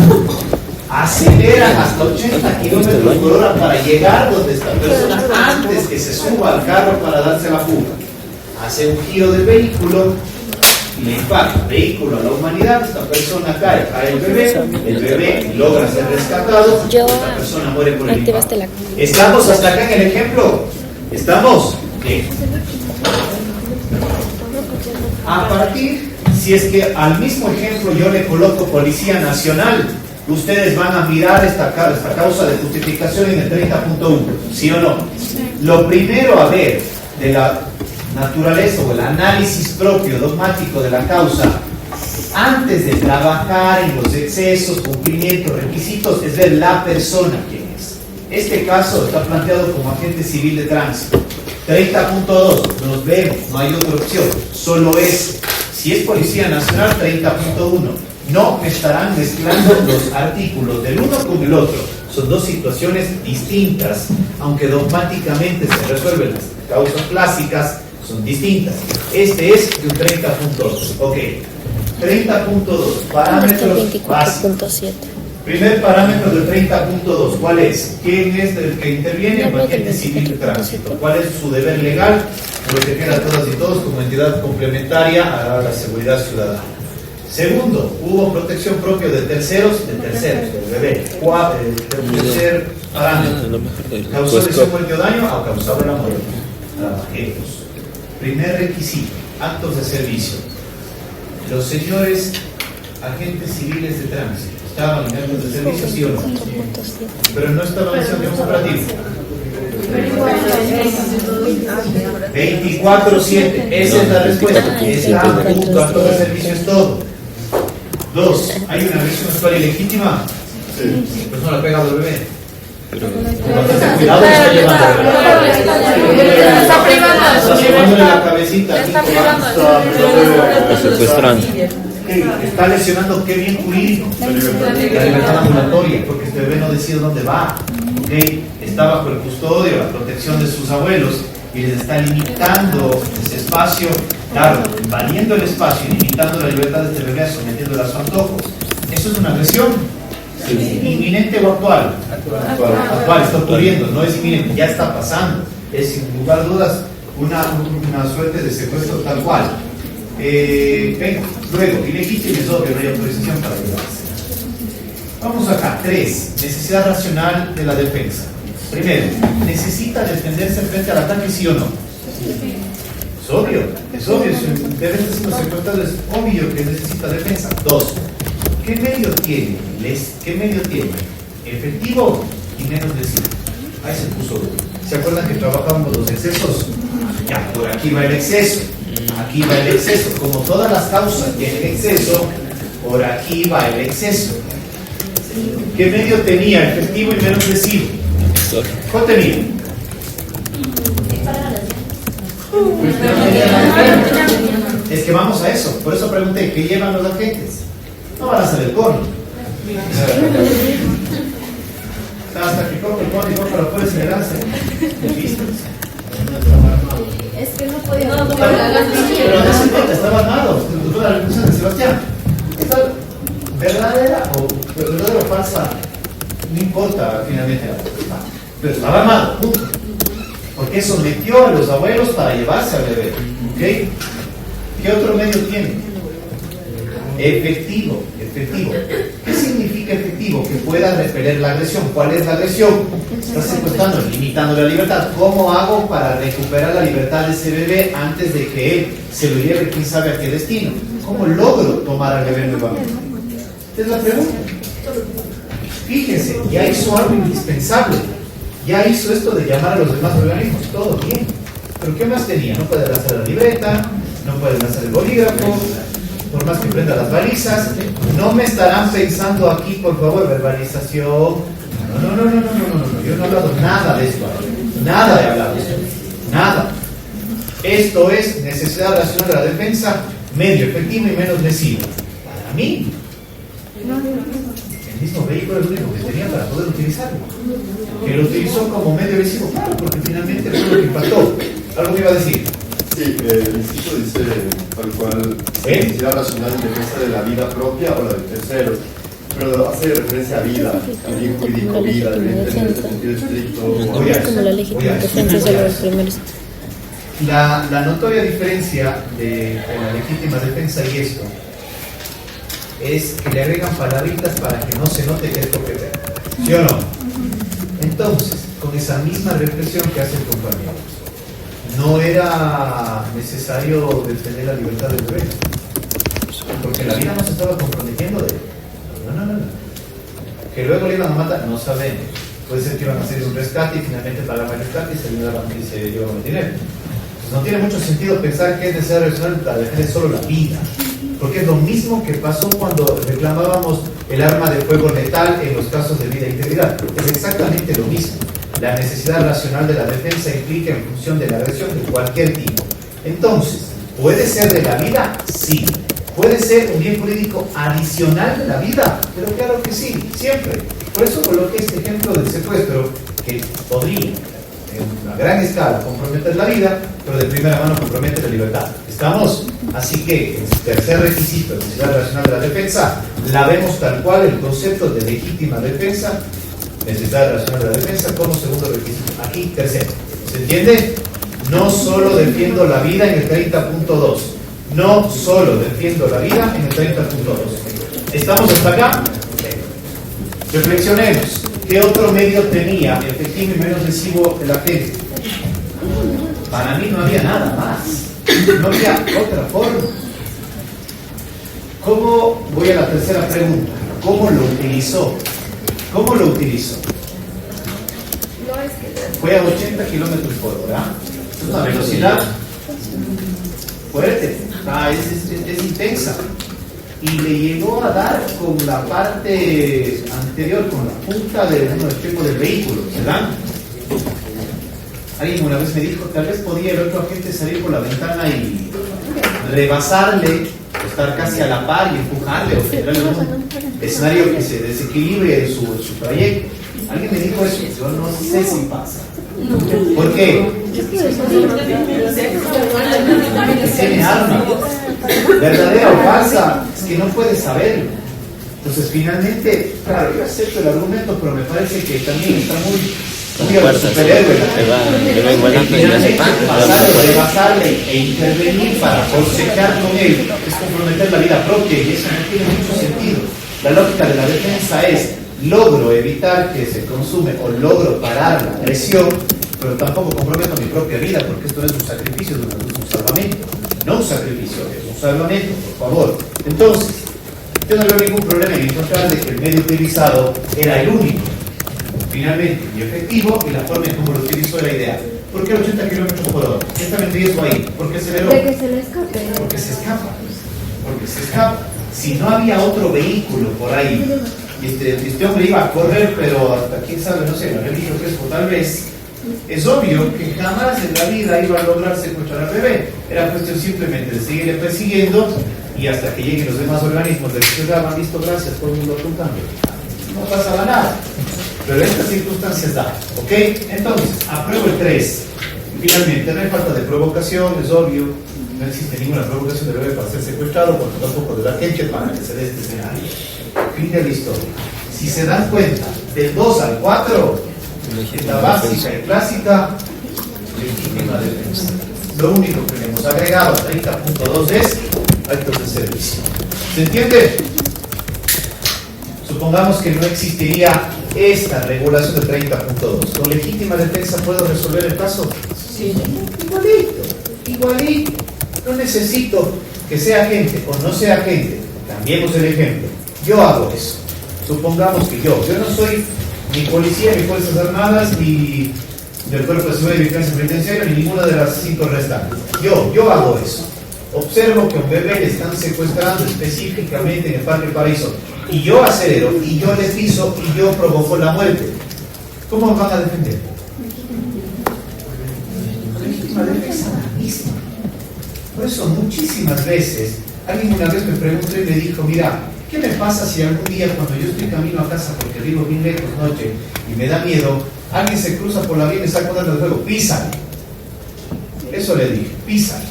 aceleran hasta 80 kilómetros por hora para llegar donde esta persona antes que se suba al carro para darse la fuga. Hace un giro del vehículo y le impacta el vehículo a la humanidad. Esta persona cae el bebé logra ser rescatado, esta persona muere por el impacto. ¿Estamos hasta acá en el ejemplo? ¿Estamos? Bien. A partir, si es que al mismo ejemplo yo le coloco Policía Nacional, ustedes van a mirar esta causa de justificación en el 30.1, ¿sí o no? Lo primero a ver de la naturaleza o el análisis propio dogmático de la causa antes de trabajar en los excesos, cumplimientos, requisitos, es ver la persona quién es. Este caso está planteado como agente civil de tránsito. 30.2, nos vemos, no hay otra opción, solo es, si es Policía Nacional, 30.1. No me estarán mezclando los artículos del uno con el otro. Son dos situaciones distintas, aunque dogmáticamente se resuelven las causas clásicas, son distintas. Este es de un 30.2. Ok. 30.2. Parámetros básicos. Primer parámetro del 30.2. ¿Cuál es? ¿Quién es el que interviene? El agente civil de tránsito. ¿Cuál es su deber legal? Proteger a todas y todos como entidad complementaria a la seguridad ciudadana. Segundo, hubo protección propia de terceros, del bebé. Tercer parámetro. ¿Causó lesión, muerte o daño? Ha causado la muerte. Trabajemos. Primer requisito, actos de servicio. Los señores agentes civiles de tránsito estaban en actos de servicio, ¿sí o no? Pero no estaban en servicio operativo. 24/7, esa es la respuesta. Está junto a actos de servicio, es todo. 2. ¿Hay una agresión sexual ilegítima? Sí. Pues no la pega al bebé. Cuidado, está llevándole la cabecita. Está lesionando qué bien jurídico, la libertad ambulatoria, porque este bebé no decide dónde va. Está bajo el custodio, la protección de sus abuelos, y les está limitando ese espacio, claro, invadiendo el espacio y limitando la libertad de este bebé, sometiéndolo a su antojo. Eso es una agresión. ¿Inminente o actual? Actual, está ocurriendo, no es inminente, ya está pasando. Es sin lugar a dudas una suerte de secuestro tal cual. Luego, ilegítimo es obvio, no hay autorización para llevarse. Vamos acá. 3. Necesidad racional de la defensa. Primero, ¿necesita defenderse frente al ataque, sí o no? Es obvio. Si deben ser los secuestrados, es obvio que necesita defensa. 2. ¿Qué medio tiene? ¿Qué medio tiene? Efectivo y menos lesivo. Ahí se puso. ¿Se acuerdan que trabajábamos los excesos? Ya, por aquí va el exceso. Aquí va el exceso. Como todas las causas tienen exceso, por aquí va el exceso. ¿Qué medio tenía? Efectivo y menos lesivo. ¿Cuál tenía? Es que vamos a eso. Por eso pregunté, ¿qué llevan los agentes? No van a hacer el cono. Hasta que coge el cono y va para afuera y se le lanza. Es que no podía. Pero de cuenta, estaba armado. Fue la revolución de Sebastián. Esto, ¿verdadera o falsa? No importa finalmente. Pero estaba armado, punto. Porque sometió a los abuelos para llevarse al bebé. ¿Ok? ¿Qué otro medio tiene? Efectivo. ¿Qué significa efectivo? Que pueda repeler la agresión. ¿Cuál es la agresión? Está secuestrando, limitando la libertad. ¿Cómo hago para recuperar la libertad de ese bebé antes de que él se lo lleve quién sabe a qué destino? ¿Cómo logro tomar al bebé nuevamente? Esta es la pregunta. Fíjense, ya hizo algo indispensable. Ya hizo esto de llamar a los demás organismos. Todo bien. ¿Pero qué más tenía? No puede lanzar la libreta, no puede lanzar el bolígrafo, por más que prenda las balizas. No me estarán pensando aquí, por favor, verbalización. No. Yo no he hablado nada de esto. Nada de hablar de esto. Nada. Esto es necesidad racional de la defensa, medio efectivo y menos lesivo. Para mí, el mismo vehículo es lo único que tenía para poder utilizarlo. Que lo utilizó como medio lesivo, claro, porque finalmente fue lo que impactó. ¿Algo que iba a decir? Sí, el inciso dice tal cual, necesidad racional en defensa de la vida propia o la de terceros, pero hace referencia a vida, al bien jurídico, vida, evidentemente en el sentido estricto. Como la legítima defensa solo los primeros. La notoria diferencia de la legítima defensa y esto es que le agregan palabritas para que no se note que es lo que ve. ¿Sí o no? Entonces, con esa misma reflexión que hace el compañero, no era necesario defender la libertad del bebé, porque la vida no se estaba comprometiendo de él. No. Que luego le iban a matar, no sabemos. Puede ser que iban a hacer un rescate y finalmente pagaban el rescate y se ayudaban y se llevaban el dinero. Entonces no tiene mucho sentido pensar que es necesario para defender solo la vida, porque es lo mismo que pasó cuando reclamábamos el arma de fuego letal en los casos de vida e integridad. Es exactamente lo mismo. La necesidad racional de la defensa implica en función de la agresión de cualquier tipo. Entonces, ¿puede ser de la vida? Sí. ¿Puede ser un bien jurídico adicional de la vida? Pero claro que sí, siempre. Por eso coloqué este ejemplo del secuestro, que podría, en una gran escala, comprometer la vida, pero de primera mano compromete la libertad. ¿Estamos? Así que, el tercer requisito, necesidad racional de la defensa, la vemos tal cual, el concepto de legítima defensa, necesidad racional de la defensa, como segundo requisito. Aquí, tercero. ¿Se entiende? No solo defiendo la vida en el 30.2. No solo defiendo la vida en el 30.2. ¿Estamos hasta acá? Reflexionemos. ¿Qué otro medio tenía efectivo y menos lesivo el agente? Para mí no había nada más. No había otra forma. ¿Cómo? Voy a la tercera pregunta. ¿Cómo lo utilizó? ¿Cómo lo utilizó? Fue a 80 kilómetros por hora. Es una velocidad fuerte. Es intensa. Y le llegó a dar con la parte anterior, con la punta de uno extremo del vehículo, ¿verdad? Alguien una vez me dijo, tal vez podía el otro agente salir por la ventana y rebasarle, estar casi a la par y empujarle o generarle un escenario que se desequilibre en su trayecto. Alguien me dijo eso, yo no sé si pasa. ¿Por qué? Tiene arma. ¿Verdadera o falsa? Es que no puedes saberlo. Entonces, finalmente, claro, yo acepto el argumento, pero me parece que también está muy a los superhéroes. Rebasarle e intervenir para forcejear con él es comprometer la vida propia y eso no tiene mucho sentido. La lógica de la defensa es: logro evitar que se consume o logro parar la agresión, pero tampoco comprometo mi propia vida, porque esto no es un sacrificio, es un salvamento. No un sacrificio, es un salvamento, por favor. Entonces, yo no veo ningún problema en encontrar de que el medio utilizado era el único, finalmente, y efectivo, y la forma en cómo lo utilizó era ideal. ¿Por qué 80 kilómetros por hora? ¿Qué está en riesgo ahí? ¿Por qué aceleró? De que se le escape. Porque se escapa. Porque se escapa. Si no había otro vehículo por ahí, y este hombre iba a correr, pero hasta quién sabe, no sé, la religión Crespo tal vez, es obvio que jamás en la vida iba a lograr secuestrar al bebé. Era cuestión simplemente de seguirle persiguiendo y hasta que lleguen los demás organismos de ciudad, han visto, gracias, todo el mundo apuntando. No pasaba nada. Pero en estas circunstancias da, ¿ok? Entonces, apruebo el 3. Y finalmente, no hay falta de provocación, es obvio. No existe ninguna provocación del bebé para ser secuestrado, porque tampoco de la gente para que se dé este escenario. Fin de la historia. Si se dan cuenta, del 2 al 4, la básica y clásica, legítima defensa. Lo único que le hemos agregado a 30.2 es actos de servicio. ¿Se entiende? Supongamos que no existiría esta regulación de 30.2. ¿Con legítima defensa puedo resolver el caso? Sí. Igualito. No necesito que sea agente o no sea agente. Cambiemos el ejemplo. Yo hago eso. Supongamos que yo no soy ni policía, ni Fuerzas Armadas, ni del Cuerpo de Seguridad y Vigilancia Penitenciaria, ni ninguna de las 5 restantes. Yo hago eso. Observo que a un bebé le están secuestrando específicamente en el Parque Paraíso, y yo acelero, y yo le piso, y yo provoco la muerte. ¿Cómo me van a defender? Legítima defensa la misma. Por eso muchísimas veces, alguien una vez me preguntó y me dijo: mira, ¿qué me pasa si algún día cuando yo estoy camino a casa porque vivo bien lejos noche y me da miedo, alguien se cruza por la vía y me está cortando el juego? Písale. Eso le dije, písale.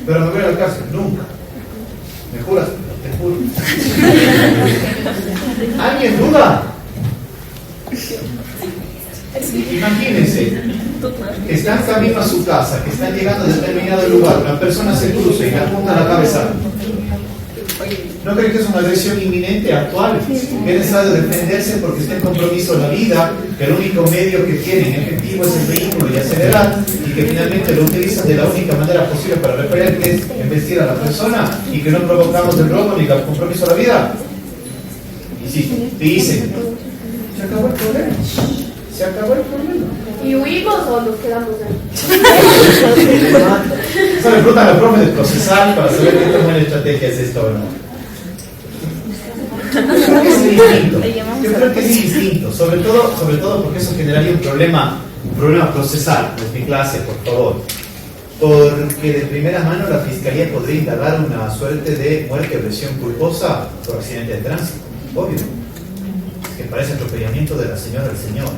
Pero me voy a la cárcel, nunca. ¿Me juras? Te juro. ¿Alguien duda? Imagínense que están camino a su casa, que están llegando a determinado lugar, una persona se cruza y le apunta la cabeza. ¿No creen que es una agresión inminente, actual? Que es necesario defenderse porque está en compromiso la vida, que el único medio que tienen efectivo es el vehículo y acelerar, y que finalmente lo utilizan de la única manera posible para repeler, que es embestir a la persona, y que no provocamos el robo ni el compromiso a la vida? Y sí, dicen, se acabó el problema. Se acabó el problema. ¿Y huimos o nos quedamos ahí? Eso le preguntan al profe de procesal para saber qué tan buena estrategia es esta o no. Es distinto. Yo creo que es distinto, sobre todo porque eso generaría un problema procesal. En mi clase, por favor. Porque de primera mano la fiscalía podría indagar una suerte de muerte o lesión culposa por accidente de tránsito, obvio, que parece atropellamiento de la señora al señor.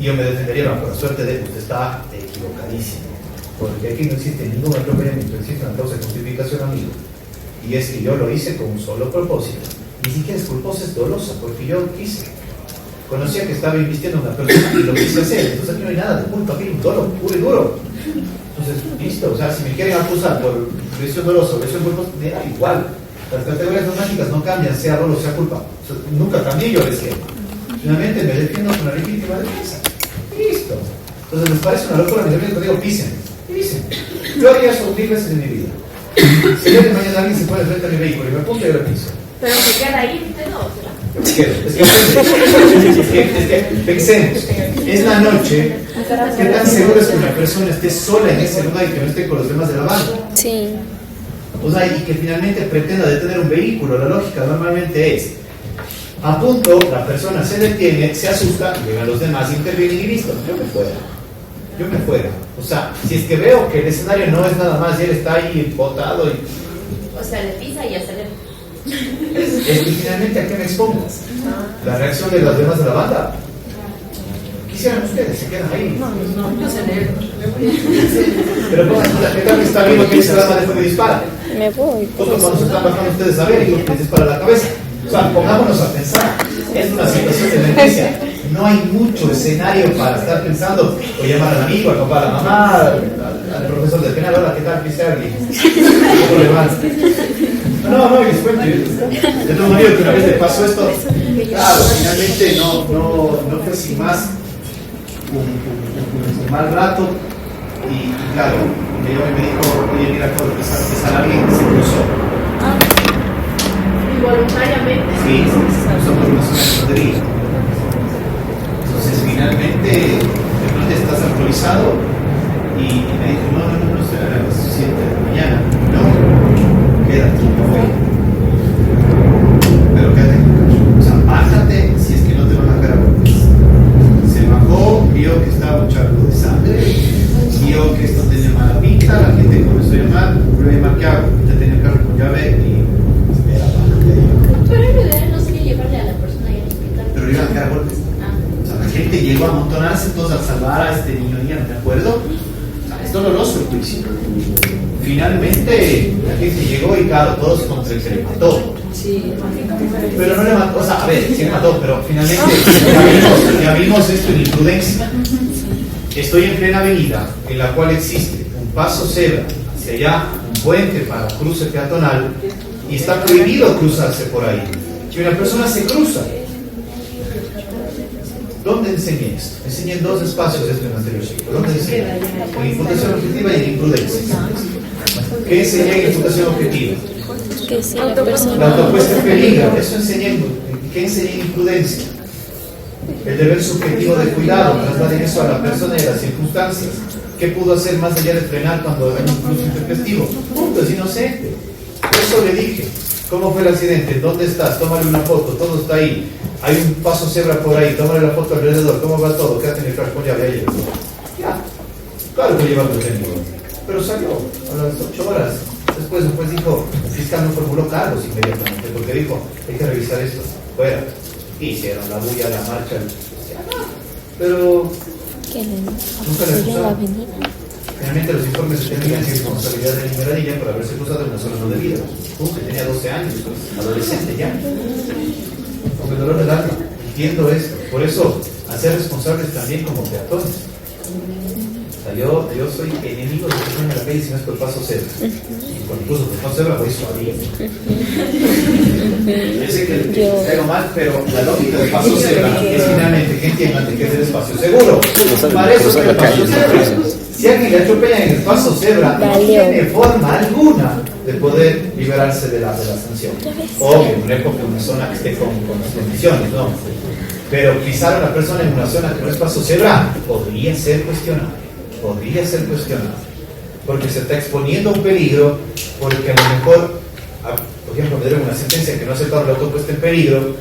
Y yo me defendería bajo la suerte de que usted está equivocadísimo, porque aquí no existe ningún atropellamiento, existe una causa de justificación, amigo, y es que yo lo hice con un solo propósito. Ni siquiera es culposa, es dolosa, porque yo quise. Conocía que estaba invistiendo a una persona y lo quise hacer, entonces aquí no hay nada de culpa, aquí hay un dolo puro y duro. Entonces, listo, o sea, si me quieren acusar por lesión dolosa o lesión culposa, me da igual. Las categorías dogmáticas no cambian, sea dolo, sea culpa. O sea, nunca cambié yo decía. Finalmente me defiendo con la legítima defensa. Listo. Entonces, ¿les parece una locura? Mis amigos, digo, pisen. Yo haría eso 1000 veces en mi vida. Si el día de mañana alguien se pone frente a mi vehículo y me apunta, yo le piso. Pero se queda ahí, ¿usted no? Es que pensemos, es la noche. ¿Qué tan seguro es que una persona esté sola en ese lugar y que no esté con los demás de la banda? Sí. O sea, y que finalmente pretenda detener un vehículo. La lógica normalmente es: a punto, la persona se detiene, se asusta, llegan los demás, intervienen y listo. Yo me fuera. O sea, si es que veo que el escenario no es nada más y él está ahí botado y... O sea, le pisa y acelera. Es que finalmente, ¿a qué me expongas? La reacción de los demás de la banda. Quisieran ustedes, se quedan ahí. No acelero. Pero ¿cómo ¿qué tal que está vivo que dice la banda después me dispara? Me voy. Justo cuando se están bajando ustedes a ver y les dispara la cabeza. O sea, pongámonos a pensar. Es una situación de emergencia. No hay mucho escenario para estar pensando o llamar al amigo, al papá, a la mamá, al profesor de penal. Hola, ¿qué tal? ¿Qué se alguien? No, les cuento. De todo modo, que una vez le pasó esto, claro, finalmente no fue sin más un mal rato. Y claro, me dijo, oye, mira, todo que sale alguien que se cruzó. Involuntariamente. Sí, somos una zona de escondedilla. Entonces, finalmente, de pronto estás alcoholizado y me dijo, no, será a las 7 de la mañana. No, quédate, no voy. Pero quédate en el carro. O sea, bájate si es que no te van a caer a golpes. Se bajó, vio que estaba un charco de sangre, vio que esto tenía mala pinta, la gente comenzó a llamar, ¿qué hago? Ya tenía el carro con llave y espera, bájate. Pero en realidad no sería llevarle a la persona y al hospital. Pero le iban a caer a golpes. O sea, la gente llegó a amontonarse todos a salvar a este niño, no me acuerdo. O sea, es doloroso el juicio. Finalmente, la gente llegó y claro, todos contra el que le mató. Sí, pero no le mató, o sea, a ver, sí le mató, pero finalmente ya vimos esto en imprudencia. Estoy en plena avenida en la cual existe un paso cebra hacia allá, un puente para cruce peatonal y está prohibido cruzarse por ahí. Y una persona se cruza. ¿Dónde enseñé esto? Enseñé en 2 espacios esto en el anterior ciclo. ¿Dónde enseñé? En imputación objetiva y en imprudencia. ¿Qué enseñé en imputación objetiva? Que si la persona... La autopuesta en peligro. Eso enseñé. ¿Qué enseñé en imprudencia? El deber subjetivo de cuidado. Trasladen eso a la persona y a las circunstancias. ¿Qué pudo hacer más allá de frenar cuando hay un cruce intempestivo? Punto, es inocente. Eso le dije. ¿Cómo fue el accidente? ¿Dónde estás? Tómale una foto, todo está ahí. Hay un paso cebra por ahí, tómale la foto alrededor. ¿Cómo va todo? Quédate en el carro con llave ahí. Ya. Claro que lleva detenido. Pero salió a las 8 horas. Después dijo, el fiscal no formuló cargos inmediatamente, porque dijo, hay que revisar esto. Fuera. Hicieron la bulla, la marcha. Pero ¿Qué? nunca le acusaron. Finalmente los informes determinan que es responsabilidad de Miradilla por haberse cruzado en una zona no debida. Que tenía 12 años, adolescente ya. Con el dolor del alma. Entiendo esto. Por eso, hacer responsables también como peatones. O sea, yo soy enemigo de que en la calle si no es por paso cebra. Y cuando incluso por paso cebra voy suavía. Yo sé que caigo mal, pero la lógica del paso cebra es finalmente que entiendan que es el espacio seguro. Para eso es el paso cebra. Si alguien le atropella en el paso cebra, no tiene forma alguna de poder liberarse de la sanción. Obvio, no es porque una zona que esté con las condiciones, ¿no? Pero pisar a una persona en una zona que no es paso cebra podría ser cuestionable. Porque se está exponiendo a un peligro, porque a lo mejor, por ejemplo, me dieron una sentencia que no aceptaron la autopuesta en peligro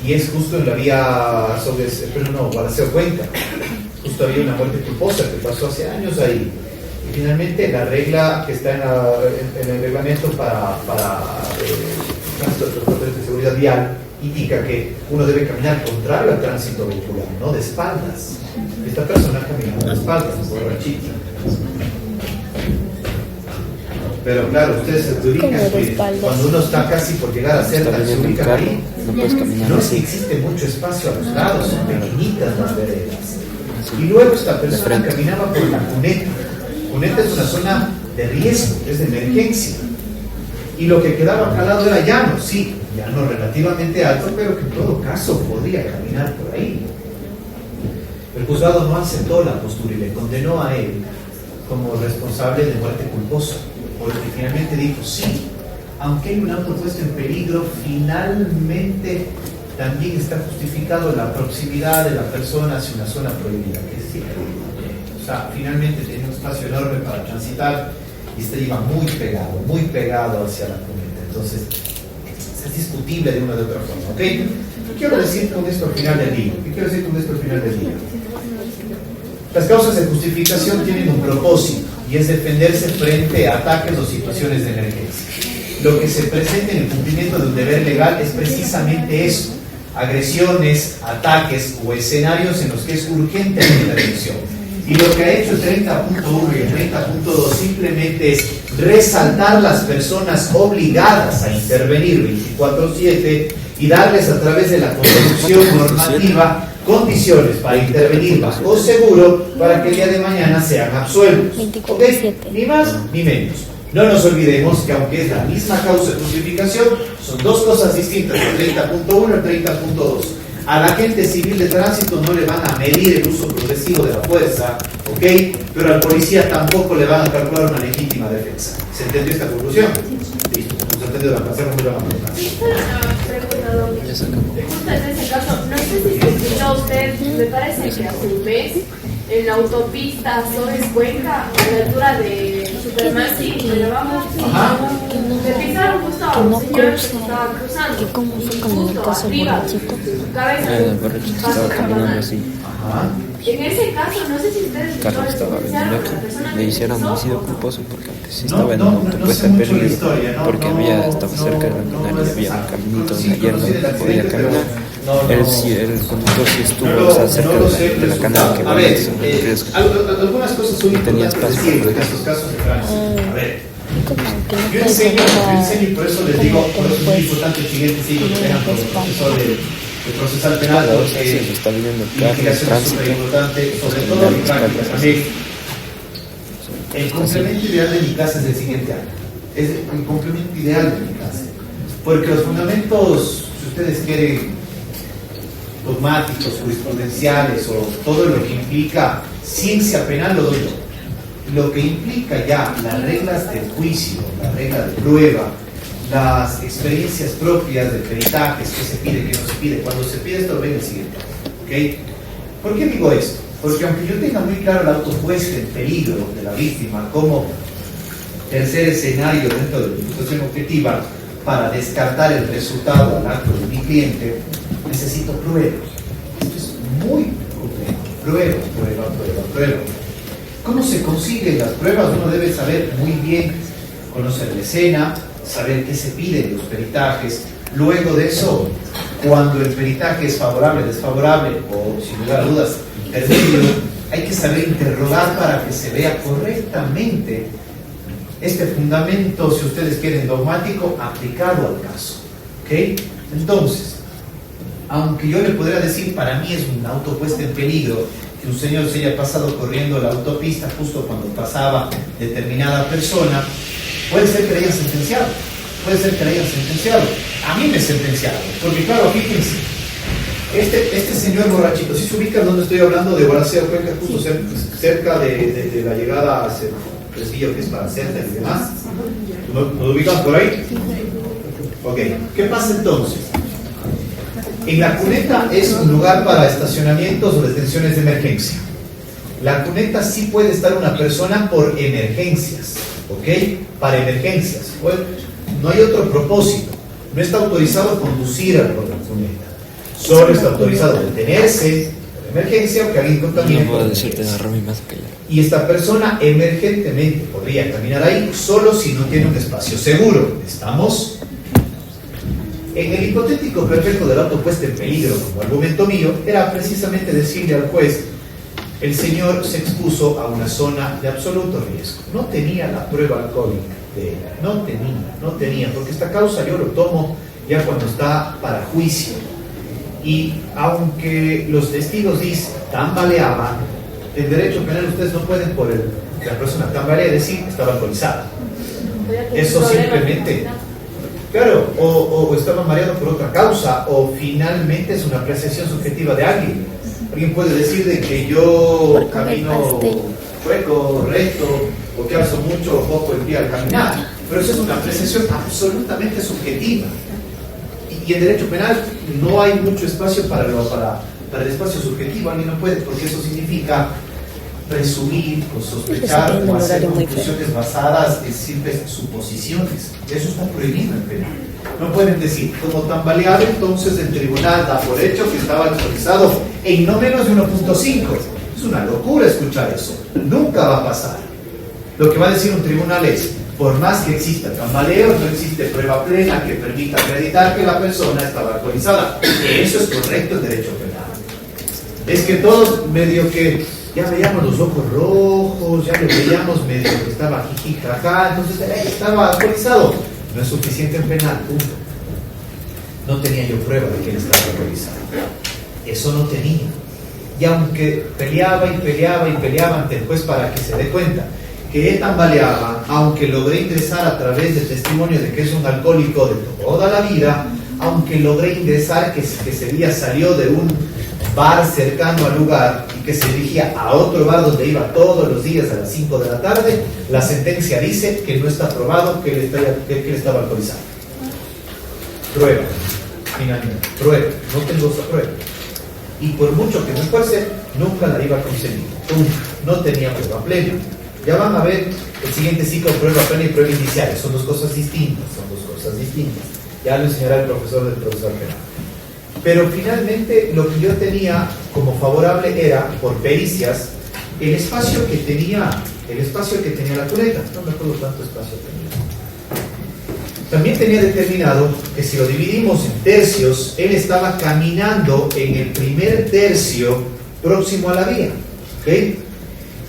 y es justo en la vía Balaceo Cuenca. Justo había una muerte culposa que pasó hace años ahí. Y finalmente la regla que está en el reglamento para de seguridad vial indica que uno debe caminar contrario al tránsito vehicular, no de espaldas. Esta persona caminaba de espaldas, borrachita. Pero claro, ustedes se ubican que cuando uno está casi por llegar a cerca, se ubican ahí. No es que existe mucho espacio a los lados, son pequeñitas las veredas. Y luego esta persona caminaba por la cuneta. Cuneta es una zona de riesgo, es de emergencia. Y lo que quedaba acá al lado era llano, sí, llano relativamente alto, pero que en todo caso podría caminar por ahí. El juzgado no aceptó la postura y le condenó a él como responsable de muerte culposa, porque finalmente dijo, sí, aunque hay un auto puesto en peligro, finalmente también está justificado la proximidad de la persona hacia una zona prohibida, que es decir, o sea, finalmente tenía un espacio enorme para transitar y este iba muy pegado hacia la cuneta. Entonces, es discutible de una u otra forma, ¿ok? ¿Qué quiero decir con esto al final del día? Las causas de justificación tienen un propósito y es defenderse frente a ataques o situaciones de emergencia. Lo que se presenta en el cumplimiento de un deber legal es precisamente eso: agresiones, ataques o escenarios en los que es urgente la intervención. Y lo que ha hecho el 30.1 y el 30.2 simplemente es resaltar las personas obligadas a intervenir 24/7 y darles a través de la construcción normativa condiciones para intervenir bajo seguro para que el día de mañana sean absueltos. ¿Ok? Ni más ni menos. No nos olvidemos que aunque es la misma causa de justificación, son dos cosas distintas, el 30.1 y el 30.2. A la agente civil de tránsito no le van a medir el uso progresivo de la fuerza, ¿ok? Pero al policía tampoco le van a calcular una legítima defensa. ¿Se entendió esta conclusión? Listo, hemos entendido la pasemos muy rápido. Justo en ese caso, no sé si se escuchó usted, me parece que hace un mes, en la autopista Flores Cuenca, a la altura de Supermaxi, le pisaron justo a un señor que estaba cruzando. Que como fue como en el caso del borrachito. Su cabeza estaba caminando así. En ese caso, no sé si ustedes El carro estaba vendiendo aquí. Le hicieron homicidio culposo porque antes sí estaba en no autopuesta sé en mucho la peligro. historia, Porque estaba cerca de la canal y había un caminito, una hierba que podía caminar. El conductor sí estuvo cerca de la canal que a ver, algunas cosas son tenía importantes espacio decir para en estos casos de tránsito. A ver, Como que no yo puede ser enseño y por eso les digo, por eso es muy importante el siguiente siglo que tengan como profesor de procesal penal, porque se está viviendo el la carro, el investigación es tránsito. súper importante, sobre todo en práctica también. El complemento ideal de mi clase es el siguiente año. Es el complemento ideal de mi clase. Porque los fundamentos, si ustedes quieren, dogmáticos, jurisprudenciales o todo lo que implica ciencia penal lo doy yo. Lo que implica ya las reglas del juicio, la regla de prueba, las experiencias propias de peritajes, qué se pide, qué no se pide. Cuando se pide esto, ven el siguiente. ¿Okay? ¿Por qué digo esto? Porque aunque yo tenga muy claro la autopuesta en peligro de la víctima como tercer escenario dentro de la situación objetiva para descartar el resultado al acto de mi cliente, necesito pruebas. Esto es muy complejo. Prueba. ¿Cómo se consiguen las pruebas? Uno debe saber muy bien, conocer la escena, saber qué se pide en los peritajes. Luego de eso, cuando el peritaje es favorable, desfavorable o sin lugar a dudas intermedio, hay que saber interrogar para que se vea correctamente este fundamento, si ustedes quieren, dogmático, aplicado al caso. ¿Ok? Entonces, aunque yo le podría decir, para mí es una autopuesta en peligro, que un señor se haya pasado corriendo la autopista justo cuando pasaba determinada persona, puede ser que le hayan sentenciado. A mí me sentenciaron, porque claro, fíjense, este señor borrachito, si se ubica donde estoy hablando de Guaraceo Cuenca, justo cerca de la llegada a Presbillo, que es para Celta y demás, ¿nos ubican por ahí? Ok, ¿qué pasa entonces? En la cuneta es un lugar para estacionamientos o detenciones de emergencia. La cuneta sí puede estar una persona por emergencias, ¿ok? Para emergencias. Bueno, no hay otro propósito. No está autorizado conducir a la cuneta. Solo está autorizado detenerse por emergencia o que alguien contamine. No puedo decirte de Rami más que ya. Y esta persona emergentemente podría caminar ahí solo si no tiene un espacio seguro. ¿Estamos? En el hipotético perfecto del autopuesta en peligro, como argumento mío, era precisamente decirle al juez, el señor se expuso a una zona de absoluto riesgo. No tenía la prueba alcohólica de él, no tenía, porque esta causa yo lo tomo ya cuando está para juicio. Y aunque los testigos dicen, tambaleaba, en derecho penal ustedes no pueden por la persona tambalea decir que estaba alcoholizada. Eso simplemente... Claro, o estaba mareado por otra causa, o finalmente es una apreciación subjetiva de alguien. Alguien puede decir de que yo camino chueco, recto, o que alzo mucho o poco el pie al caminar, pero eso es una apreciación absolutamente subjetiva. Y en derecho penal no hay mucho espacio para el espacio subjetivo. Alguien no puede, porque eso significa presumir o sospechar o hacer conclusiones basadas en simples suposiciones. Eso está prohibido en penal. No pueden decir, como tambaleado, entonces el tribunal da por hecho que estaba autorizado en no menos de 1.5. Es una locura escuchar eso. Nunca va a pasar. Lo que va a decir un tribunal es, por más que exista tambaleo, no existe prueba plena que permita acreditar que la persona estaba alcoholizada. Eso es correcto en derecho penal. Es que todos medio que ya veíamos los ojos rojos, ya le veíamos medio que estaba jijijaja, entonces estaba alcoholizado. No es suficiente en penal, punto. No tenía yo prueba de que él estaba alcoholizado. Eso no tenía. Y aunque peleaba ante el juez para que se dé cuenta que él tambaleaba, aunque logré ingresar a través del testimonio de que es un alcohólico de toda la vida, aunque logré ingresar que ese día salió de un bar cercano al lugar y que se dirigía a otro bar donde iba todos los días a las 5 de la tarde, la sentencia dice que no está probado que él estaba alcoholizado. Prueba, finalmente, prueba, no tengo esa prueba. Y por mucho que me fuese, nunca la iba a conseguir, no tenía prueba plena. Ya van a ver el siguiente ciclo, prueba plena y prueba inicial, son dos cosas distintas, ya lo enseñará el profesor del profesor penal. Pero finalmente lo que yo tenía como favorable era, por pericias, el espacio que tenía la cuneta. No me acuerdo cuánto espacio tenía. También tenía determinado que si lo dividimos en tercios, él estaba caminando en el primer tercio próximo a la vía, ¿ok?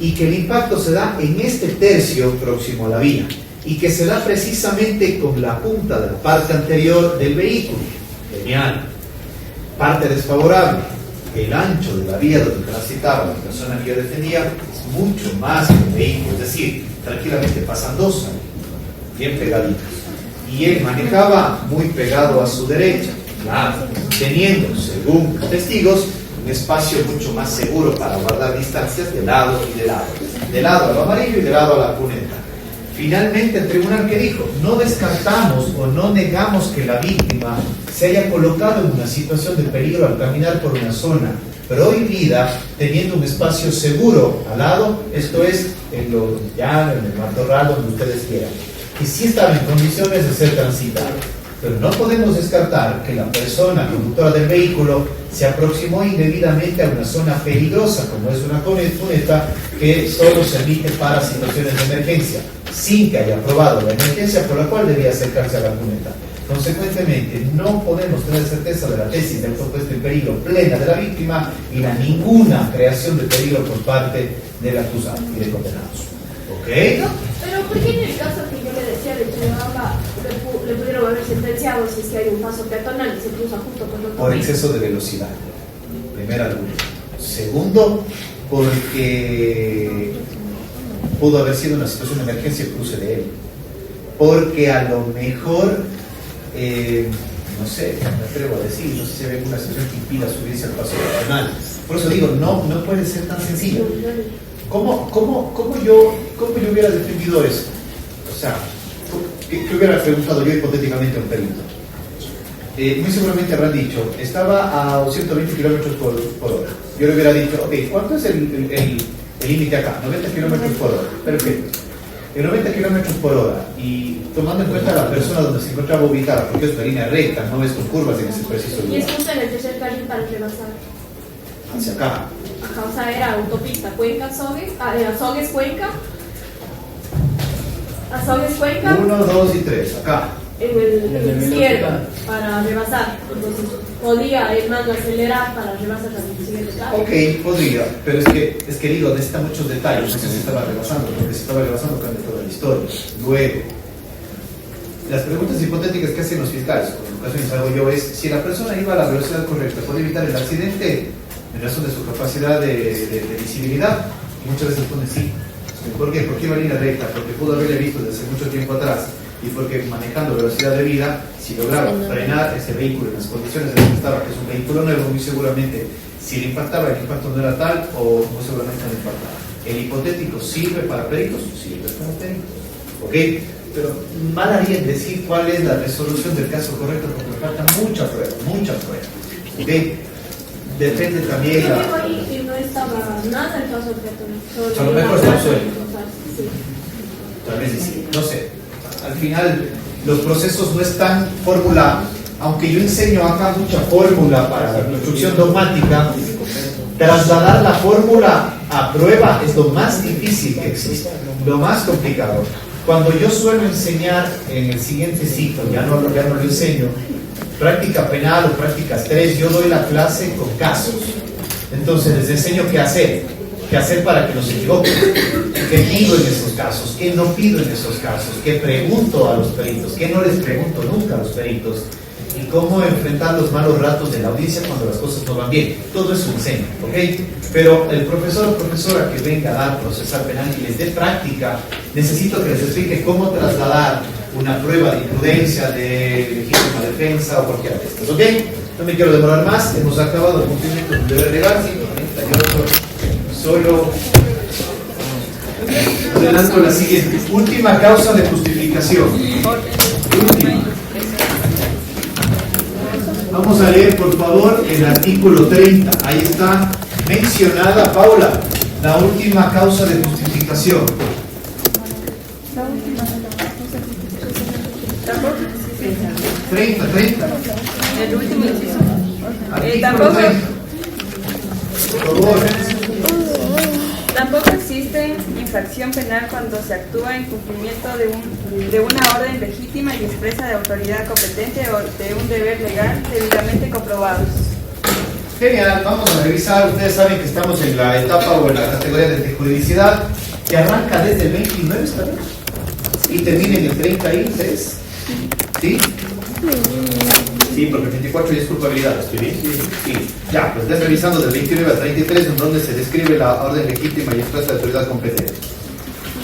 Y que el impacto se da en este tercio próximo a la vía y que se da precisamente con la punta de la parte anterior del vehículo. Genial. Parte desfavorable, el ancho de la vía donde transitaba la persona que yo defendía es mucho más que el vehículo, es decir, tranquilamente pasan dos bien pegaditos. Y él manejaba muy pegado a su derecha, claro, teniendo, según testigos, un espacio mucho más seguro para guardar distancias de lado y de lado. De lado a lo amarillo y de lado a la cuneta. Finalmente el tribunal que dijo, no descartamos o no negamos que la víctima se haya colocado en una situación de peligro al caminar por una zona prohibida, teniendo un espacio seguro al lado, esto es, en lo llano, en el matorral, donde ustedes quieran, que sí estaba en condiciones de ser transitado. Pero no podemos descartar que la persona conductora del vehículo se aproximó indebidamente a una zona peligrosa, como es una cuneta que solo se emite para situaciones de emergencia, sin que haya aprobado la emergencia por la cual debía acercarse a la cuneta. Consecuentemente, no podemos tener certeza de la tesis del supuesto en peligro plena de la víctima y la ninguna creación de peligro por parte del acusado y de condenados. ¿Ok? Pero ¿por qué en el caso que yo le decía de Chihuahua le pudieron haber sentenciado si es que hay un paso peatonal y se cruza justo con otro? Por exceso de velocidad, primer argumento. Segundo, porque pudo haber sido una situación de emergencia el cruce de él. Porque a lo mejor, no sé, me atrevo a decir, no sé si hay alguna situación que impida subirse al paso peatonal. Por eso digo, no puede ser tan sencillo. ¿Cómo yo hubiera defendido eso? O sea, ¿qué hubiera preguntado yo hipotéticamente a un perito? Muy seguramente habrán dicho, estaba a 120 kilómetros por hora. Yo le hubiera dicho, ok, ¿cuánto es el límite acá? 90 kilómetros por hora. Perfecto. En 90 kilómetros por hora, y tomando en cuenta la persona donde se encontraba ubicada, porque es una línea recta, no es con curvas en ese preciso lugar. Y es justo en el tercer carril para rebasar. Hacia acá. Ajá, o sea, era autopista Cuenca-Sogues, Sogues-Cuenca. A Sogues-Cuenca. 1, 2 y 3, acá. En el izquierdo, para rebasar. Entonces, podía el mando acelerar para rebasar al siguiente carro. Ok, podría, pero es que digo, necesita muchos detalles, porque se estaba rebasando cambia toda la historia. Luego, las preguntas hipotéticas que hacen los fiscales, como en ocasiones hago yo, es si la persona iba a la velocidad correcta, ¿puede evitar el accidente en razón de su capacidad de visibilidad? Y muchas veces ponen sí. ¿Por qué? Porque iba en línea recta, porque pudo haberle visto desde mucho tiempo atrás, y porque manejando velocidad de vida, si lograba frenar ese vehículo en las condiciones en las que estaba, que es un vehículo nuevo, muy seguramente, si le impactaba, el impacto no era tal, o muy seguramente no le impactaba. El hipotético sirve para peritos, sirve para peritos, ¿ok? Pero mal haría en decir cuál es la resolución del caso correcto, porque falta mucha prueba, ¿ok? Depende también Yo digo ahí que no estaba nada el caso peatonal. A lo mejor está suelto. Sí. Tal vez sí, no sé. Al final, los procesos no están formulados. Aunque yo enseño acá mucha fórmula para la instrucción dogmática, trasladar la fórmula a prueba es lo más difícil que existe, lo más complicado. Cuando yo suelo enseñar en el siguiente ciclo, ya no lo enseño, práctica penal o prácticas 3, yo doy la clase con casos. Entonces les enseño qué hacer para que no se equivoquen, qué pido en esos casos, qué no pido en esos casos, qué pregunto a los peritos, qué no les pregunto nunca a los peritos. y cómo enfrentar los malos ratos de la audiencia cuando las cosas no van bien. Todo eso enseña, ¿ok? Pero el profesor o profesora que venga a dar procesal penal y les dé práctica, necesito que les explique cómo trasladar una prueba de imprudencia, de legítima defensa o cualquiera de estas, ¿ok? No me quiero demorar más, hemos acabado el cumplimiento del deber legal, 198, solo adelanto la siguiente. Última causa de justificación. Última. Vamos a leer, por favor, el artículo 30. Ahí está mencionada, Paula, la última causa de justificación. 30. El último inciso. Artículo Tampoco 30. Por favor. Tampoco existe infracción penal cuando se actúa en cumplimiento de una orden legítima y expresa de autoridad competente o de un deber legal debidamente comprobados. Genial, vamos a revisar. Ustedes saben que estamos en la etapa o en la categoría de juridicidad que arranca desde el 29, ¿está bien? Y termina en el 33. ¿Sí? Sí, porque el 24 ya es culpabilidad, ¿estoy bien? Sí. Ya, pues estás revisando del 29 al 33, en donde se describe la orden legítima y expresa de autoridad competente.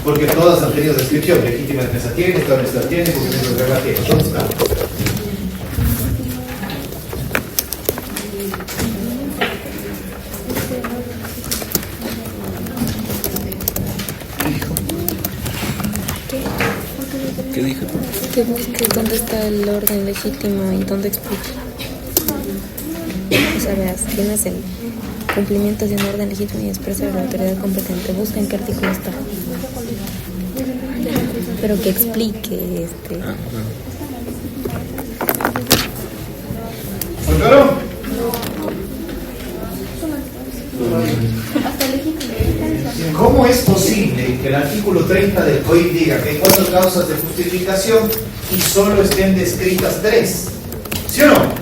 Porque todas han tenido descripción. Legítima defensa tiene, esta defensa tiene, cumplimiento de regla tiene. ¿Dónde está? ¿Qué dijo? Que busque dónde está el orden legítimo y dónde explica. O sea, veas, tienes el cumplimiento de una orden legítima y expresa de la autoridad competente. Busca en qué artículo está. Pero que explique ¿Muy claro? ¿Cómo es posible que el artículo 30 del COIP diga que hay 4 causas de justificación y solo estén descritas 3? ¿Sí o no?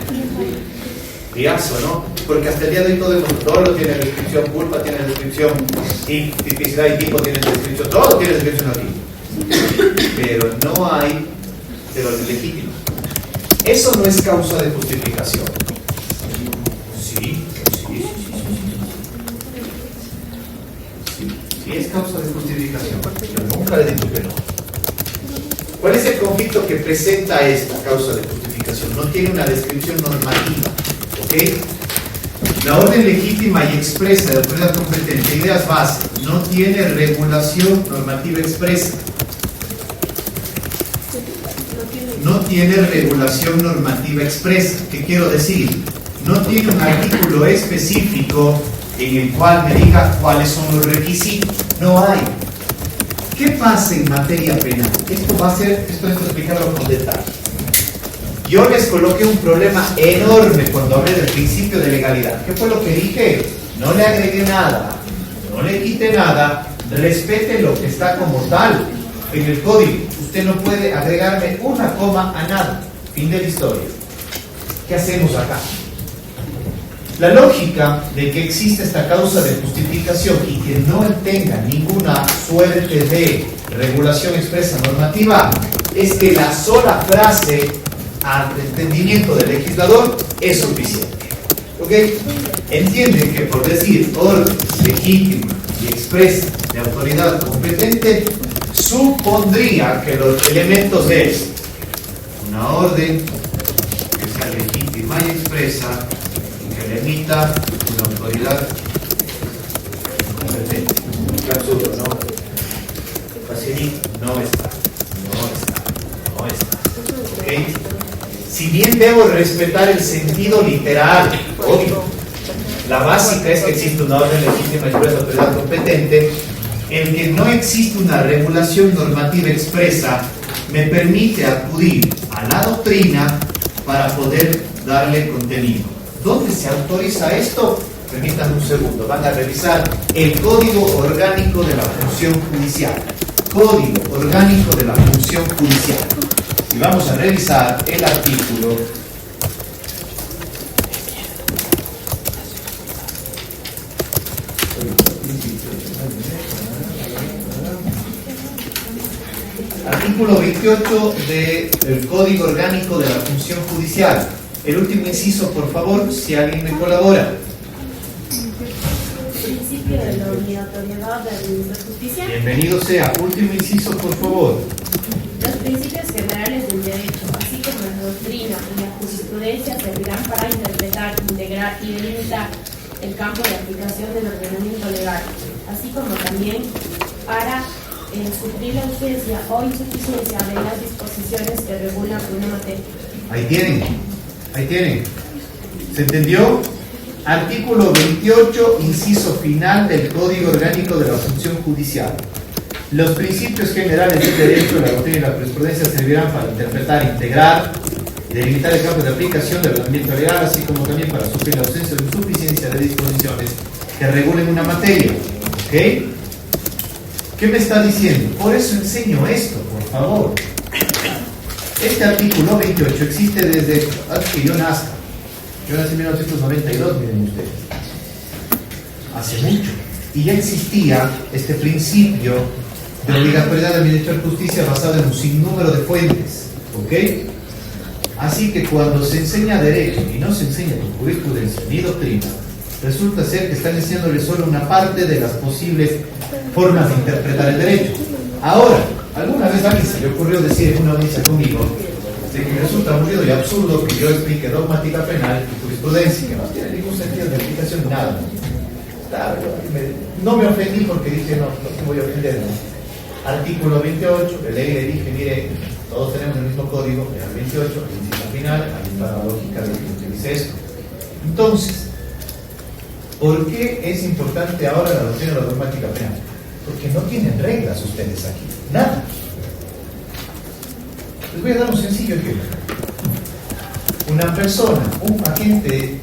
Piazo, ¿no? Porque hasta el día de hoy todo lo tiene descripción, culpa tiene descripción, y tipicidad y tipo tiene descripción, todo tiene descripción aquí. Pero no hay de los legítimos. Eso no es causa de justificación. Sí. Sí es causa de justificación. Yo nunca le he dicho que no. ¿Cuál es el conflicto que presenta esta causa de justificación? No tiene una descripción normativa. ¿Ok? La orden legítima y expresa de autoridad competente, ideas base, no tiene regulación normativa expresa. No tiene regulación normativa expresa. ¿Qué quiero decir? No tiene un artículo específico en el cual me diga cuáles son los requisitos. No hay. ¿Qué pasa en materia penal? Esto es explicarlo con detalle. Yo les coloqué un problema enorme cuando hablé del principio de legalidad. ¿Qué fue lo que dije? No le agregué nada, no le quite nada, respete lo que está como tal en el código. Usted no puede agregarme una coma a nada. Fin de la historia. ¿Qué hacemos acá? La lógica de que existe esta causa de justificación y que no tenga ninguna suerte de regulación expresa normativa es que la sola frase al entendimiento del legislador es suficiente. ¿Ok? Entienden que por decir orden legítima y expresa de autoridad competente supondría que los elementos es una orden que sea legítima y expresa y que le emita una autoridad competente. Qué absurdo, ¿no? Facilito, no está. ¿Ok? Si bien debo respetar el sentido literal, obvio, la básica es que existe una orden legítima y expresa de autoridad competente, el que no existe una regulación normativa expresa me permite acudir a la doctrina para poder darle contenido. ¿Dónde se autoriza esto? Permítanme un segundo, van a revisar el Código Orgánico de la Función Judicial. Código Orgánico de la Función Judicial. Y vamos a revisar el artículo 28 del Código Orgánico de la Función Judicial. El último inciso, por favor, si alguien me colabora. Principio de la obligatoriedad de administrar justicia. Bienvenido sea. Último inciso, por favor. Los principios generales del derecho, así como la doctrina y la jurisprudencia, servirán para interpretar, integrar y delimitar el campo de aplicación del ordenamiento legal, así como también para suplir la ausencia o insuficiencia de las disposiciones que regulan una materia. Ahí tienen. Ahí tienen. ¿Se entendió? Artículo 28, inciso final del Código Orgánico de la Función Judicial. Los principios generales del derecho, la doctrina y la jurisprudencia servirán para interpretar, integrar y delimitar el campo de aplicación del ordenamiento legal, así como también para suplir la ausencia o insuficiencia de disposiciones que regulen una materia. ¿Ok? ¿Qué me está diciendo? Por eso enseño esto, por favor. Este artículo 28 existe desde antes que yo nazca. Yo nací en 1992, miren ustedes. Hace mucho. Y ya existía este principio de obligatoriedad de administrar justicia basado en un sinnúmero de fuentes. ¿Ok? Así que cuando se enseña derecho y no se enseña con jurisprudencia ni doctrina, resulta ser que están enseñándole solo una parte de las posibles formas de interpretar el derecho. Ahora, alguna vez a alguien se le ocurrió decir en una audiencia conmigo de que me resulta aburrido y absurdo que yo explique dogmática penal y jurisprudencia, que no tiene ningún sentido de aplicación, nada. Claro, no me ofendí porque dije, no te voy a ofender, ¿no? Artículo 28, de ley le dije, mire, todos tenemos el mismo código, el 28, el inciso final, ahí está la lógica de que utilice esto. Entonces, ¿por qué es importante ahora la doctrina de la dogmática penal? Porque no tienen reglas ustedes aquí, nada. Les voy a dar un sencillo ejemplo. Una persona, un agente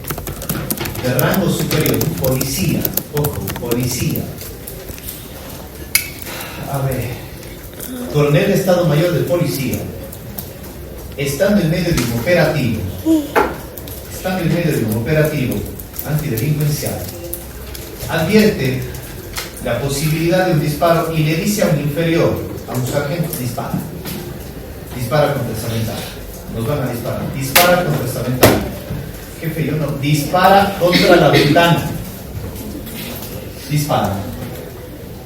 de rango superior, un policía, ojo, policía, a ver, coronel de Estado Mayor de Policía, estando en medio de un operativo, antidelincuencial, advierte la posibilidad de un disparo y le dice a un inferior, a un sargento, dispara contra esa ventana, nos van a disparar, dispara contra esa ventana. Jefe, yo no, dispara contra la ventana, dispara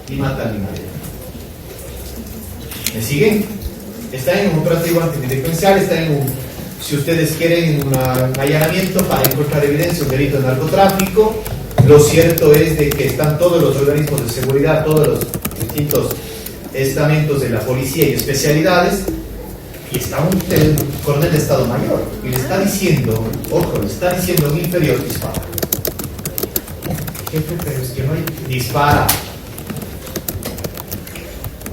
y mata al inferior. ¿Me siguen? Está en un operativo antidelincuencial, está en un, si ustedes quieren, un allanamiento para encontrar evidencia, un delito de narcotráfico. Lo cierto es de que están todos los organismos de seguridad, todos los distintos estamentos de la policía y especialidades, y está un coronel de Estado Mayor, y le está diciendo, ojo, le está diciendo a un inferior, dispara. Jefe, pero es que no hay, dispara.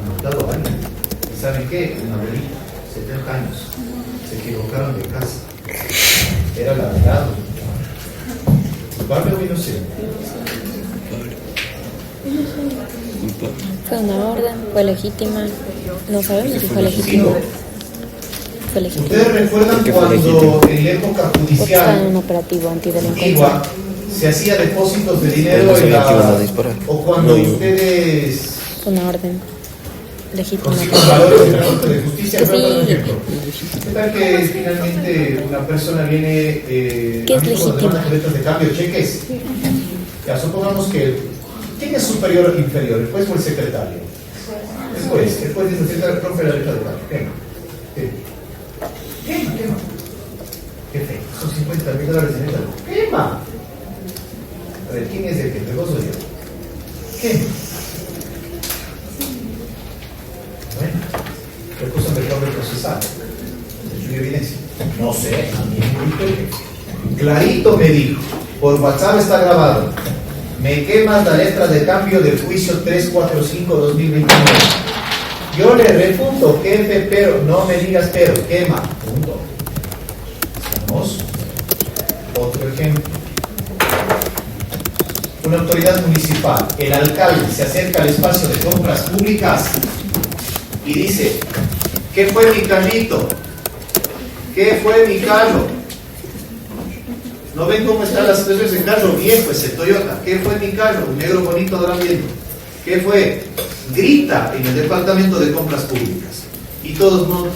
Han matado a alguien. ¿Y saben qué? Una abuelita, 70 años, se equivocaron de casa. Era la verdad. ¿Culpable o inocente? Fue una orden, fue legítima. No sabemos si fue legítima. Fue legítima. ¿Ustedes recuerdan cuando en la época judicial estaba en un operativo antidelincuencia se hacía depósitos de dinero en la, o cuando ustedes fue una orden legítima? consiguen valores de la Corte de Justicia? Sí. Por ejemplo, ¿qué tal que finalmente una persona viene ¿Qué es legítimo? demanda boletas de cambio, cheques? Ya supongamos que ¿quién es superior o inferior? ¿El juez o el secretario? El juez dice, el secretario rompe la letra de cambio. Quema. Jefe, son $50,000 de neta. Quema. A ver, ¿quién es el que entregó su dinero? Quema. Bueno, recurso de fraude procesal. ¿Destruye evidencia? No sé, a mí me dijo. Clarito me dijo, por WhatsApp está grabado. Me quemas la letra de cambio del juicio 345-2021. Yo le refuto, jefe, pero no me digas pero, quema. Punto. Vamos. Otro ejemplo. Una autoridad municipal, el alcalde se acerca al espacio de compras públicas y dice, ¿qué fue mi carrito? ¿Qué fue mi carro? ¿No ven cómo están las situaciones de carro viejo, ese Toyota? ¿Qué fue mi carro? Un negro bonito ahora viendo. ¿Qué fue? Grita en el departamento de compras públicas. Y todos no,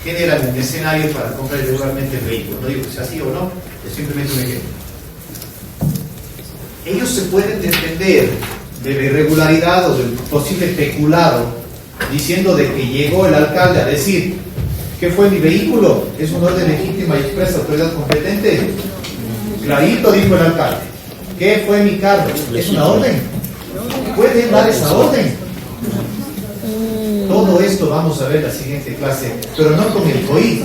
generan un escenario para comprar irregularmente el vehículo. No digo que sea así o no, es simplemente un ejemplo. Ellos se pueden defender de la irregularidad o del posible peculado diciendo de que llegó el alcalde a decir ¿qué fue mi vehículo? ¿Es un orden legítima y expresa autoridad competente? Clarito dijo el alcalde. ¿Qué fue mi carro? ¿Es una orden? ¿Pueden dar esa orden? Todo esto vamos a ver la siguiente clase, pero no con el COI.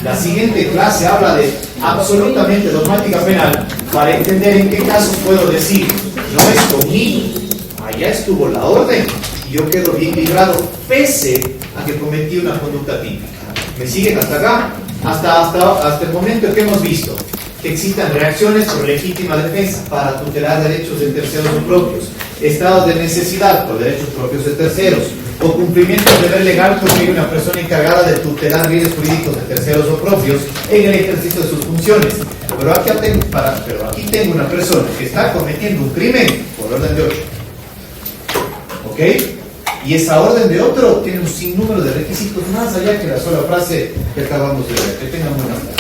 La siguiente clase habla de absolutamente dogmática penal para entender en qué casos puedo decir no es conmigo, allá estuvo la orden y yo quedo bien librado pese a que cometí una conducta típica. ¿Me siguen hasta acá? Hasta el momento que hemos visto que existan reacciones por legítima defensa para tutelar derechos de terceros o propios, estados de necesidad por derechos propios de terceros, o cumplimiento del deber legal porque hay una persona encargada de tutelar bienes jurídicos de terceros o propios en el ejercicio de sus funciones. Pero aquí tengo una persona que está cometiendo un crimen por orden de otro. ¿Ok? Y esa orden de otro tiene un sinnúmero de requisitos más allá que la sola frase que acabamos de ver. Que tengan buenas tardes.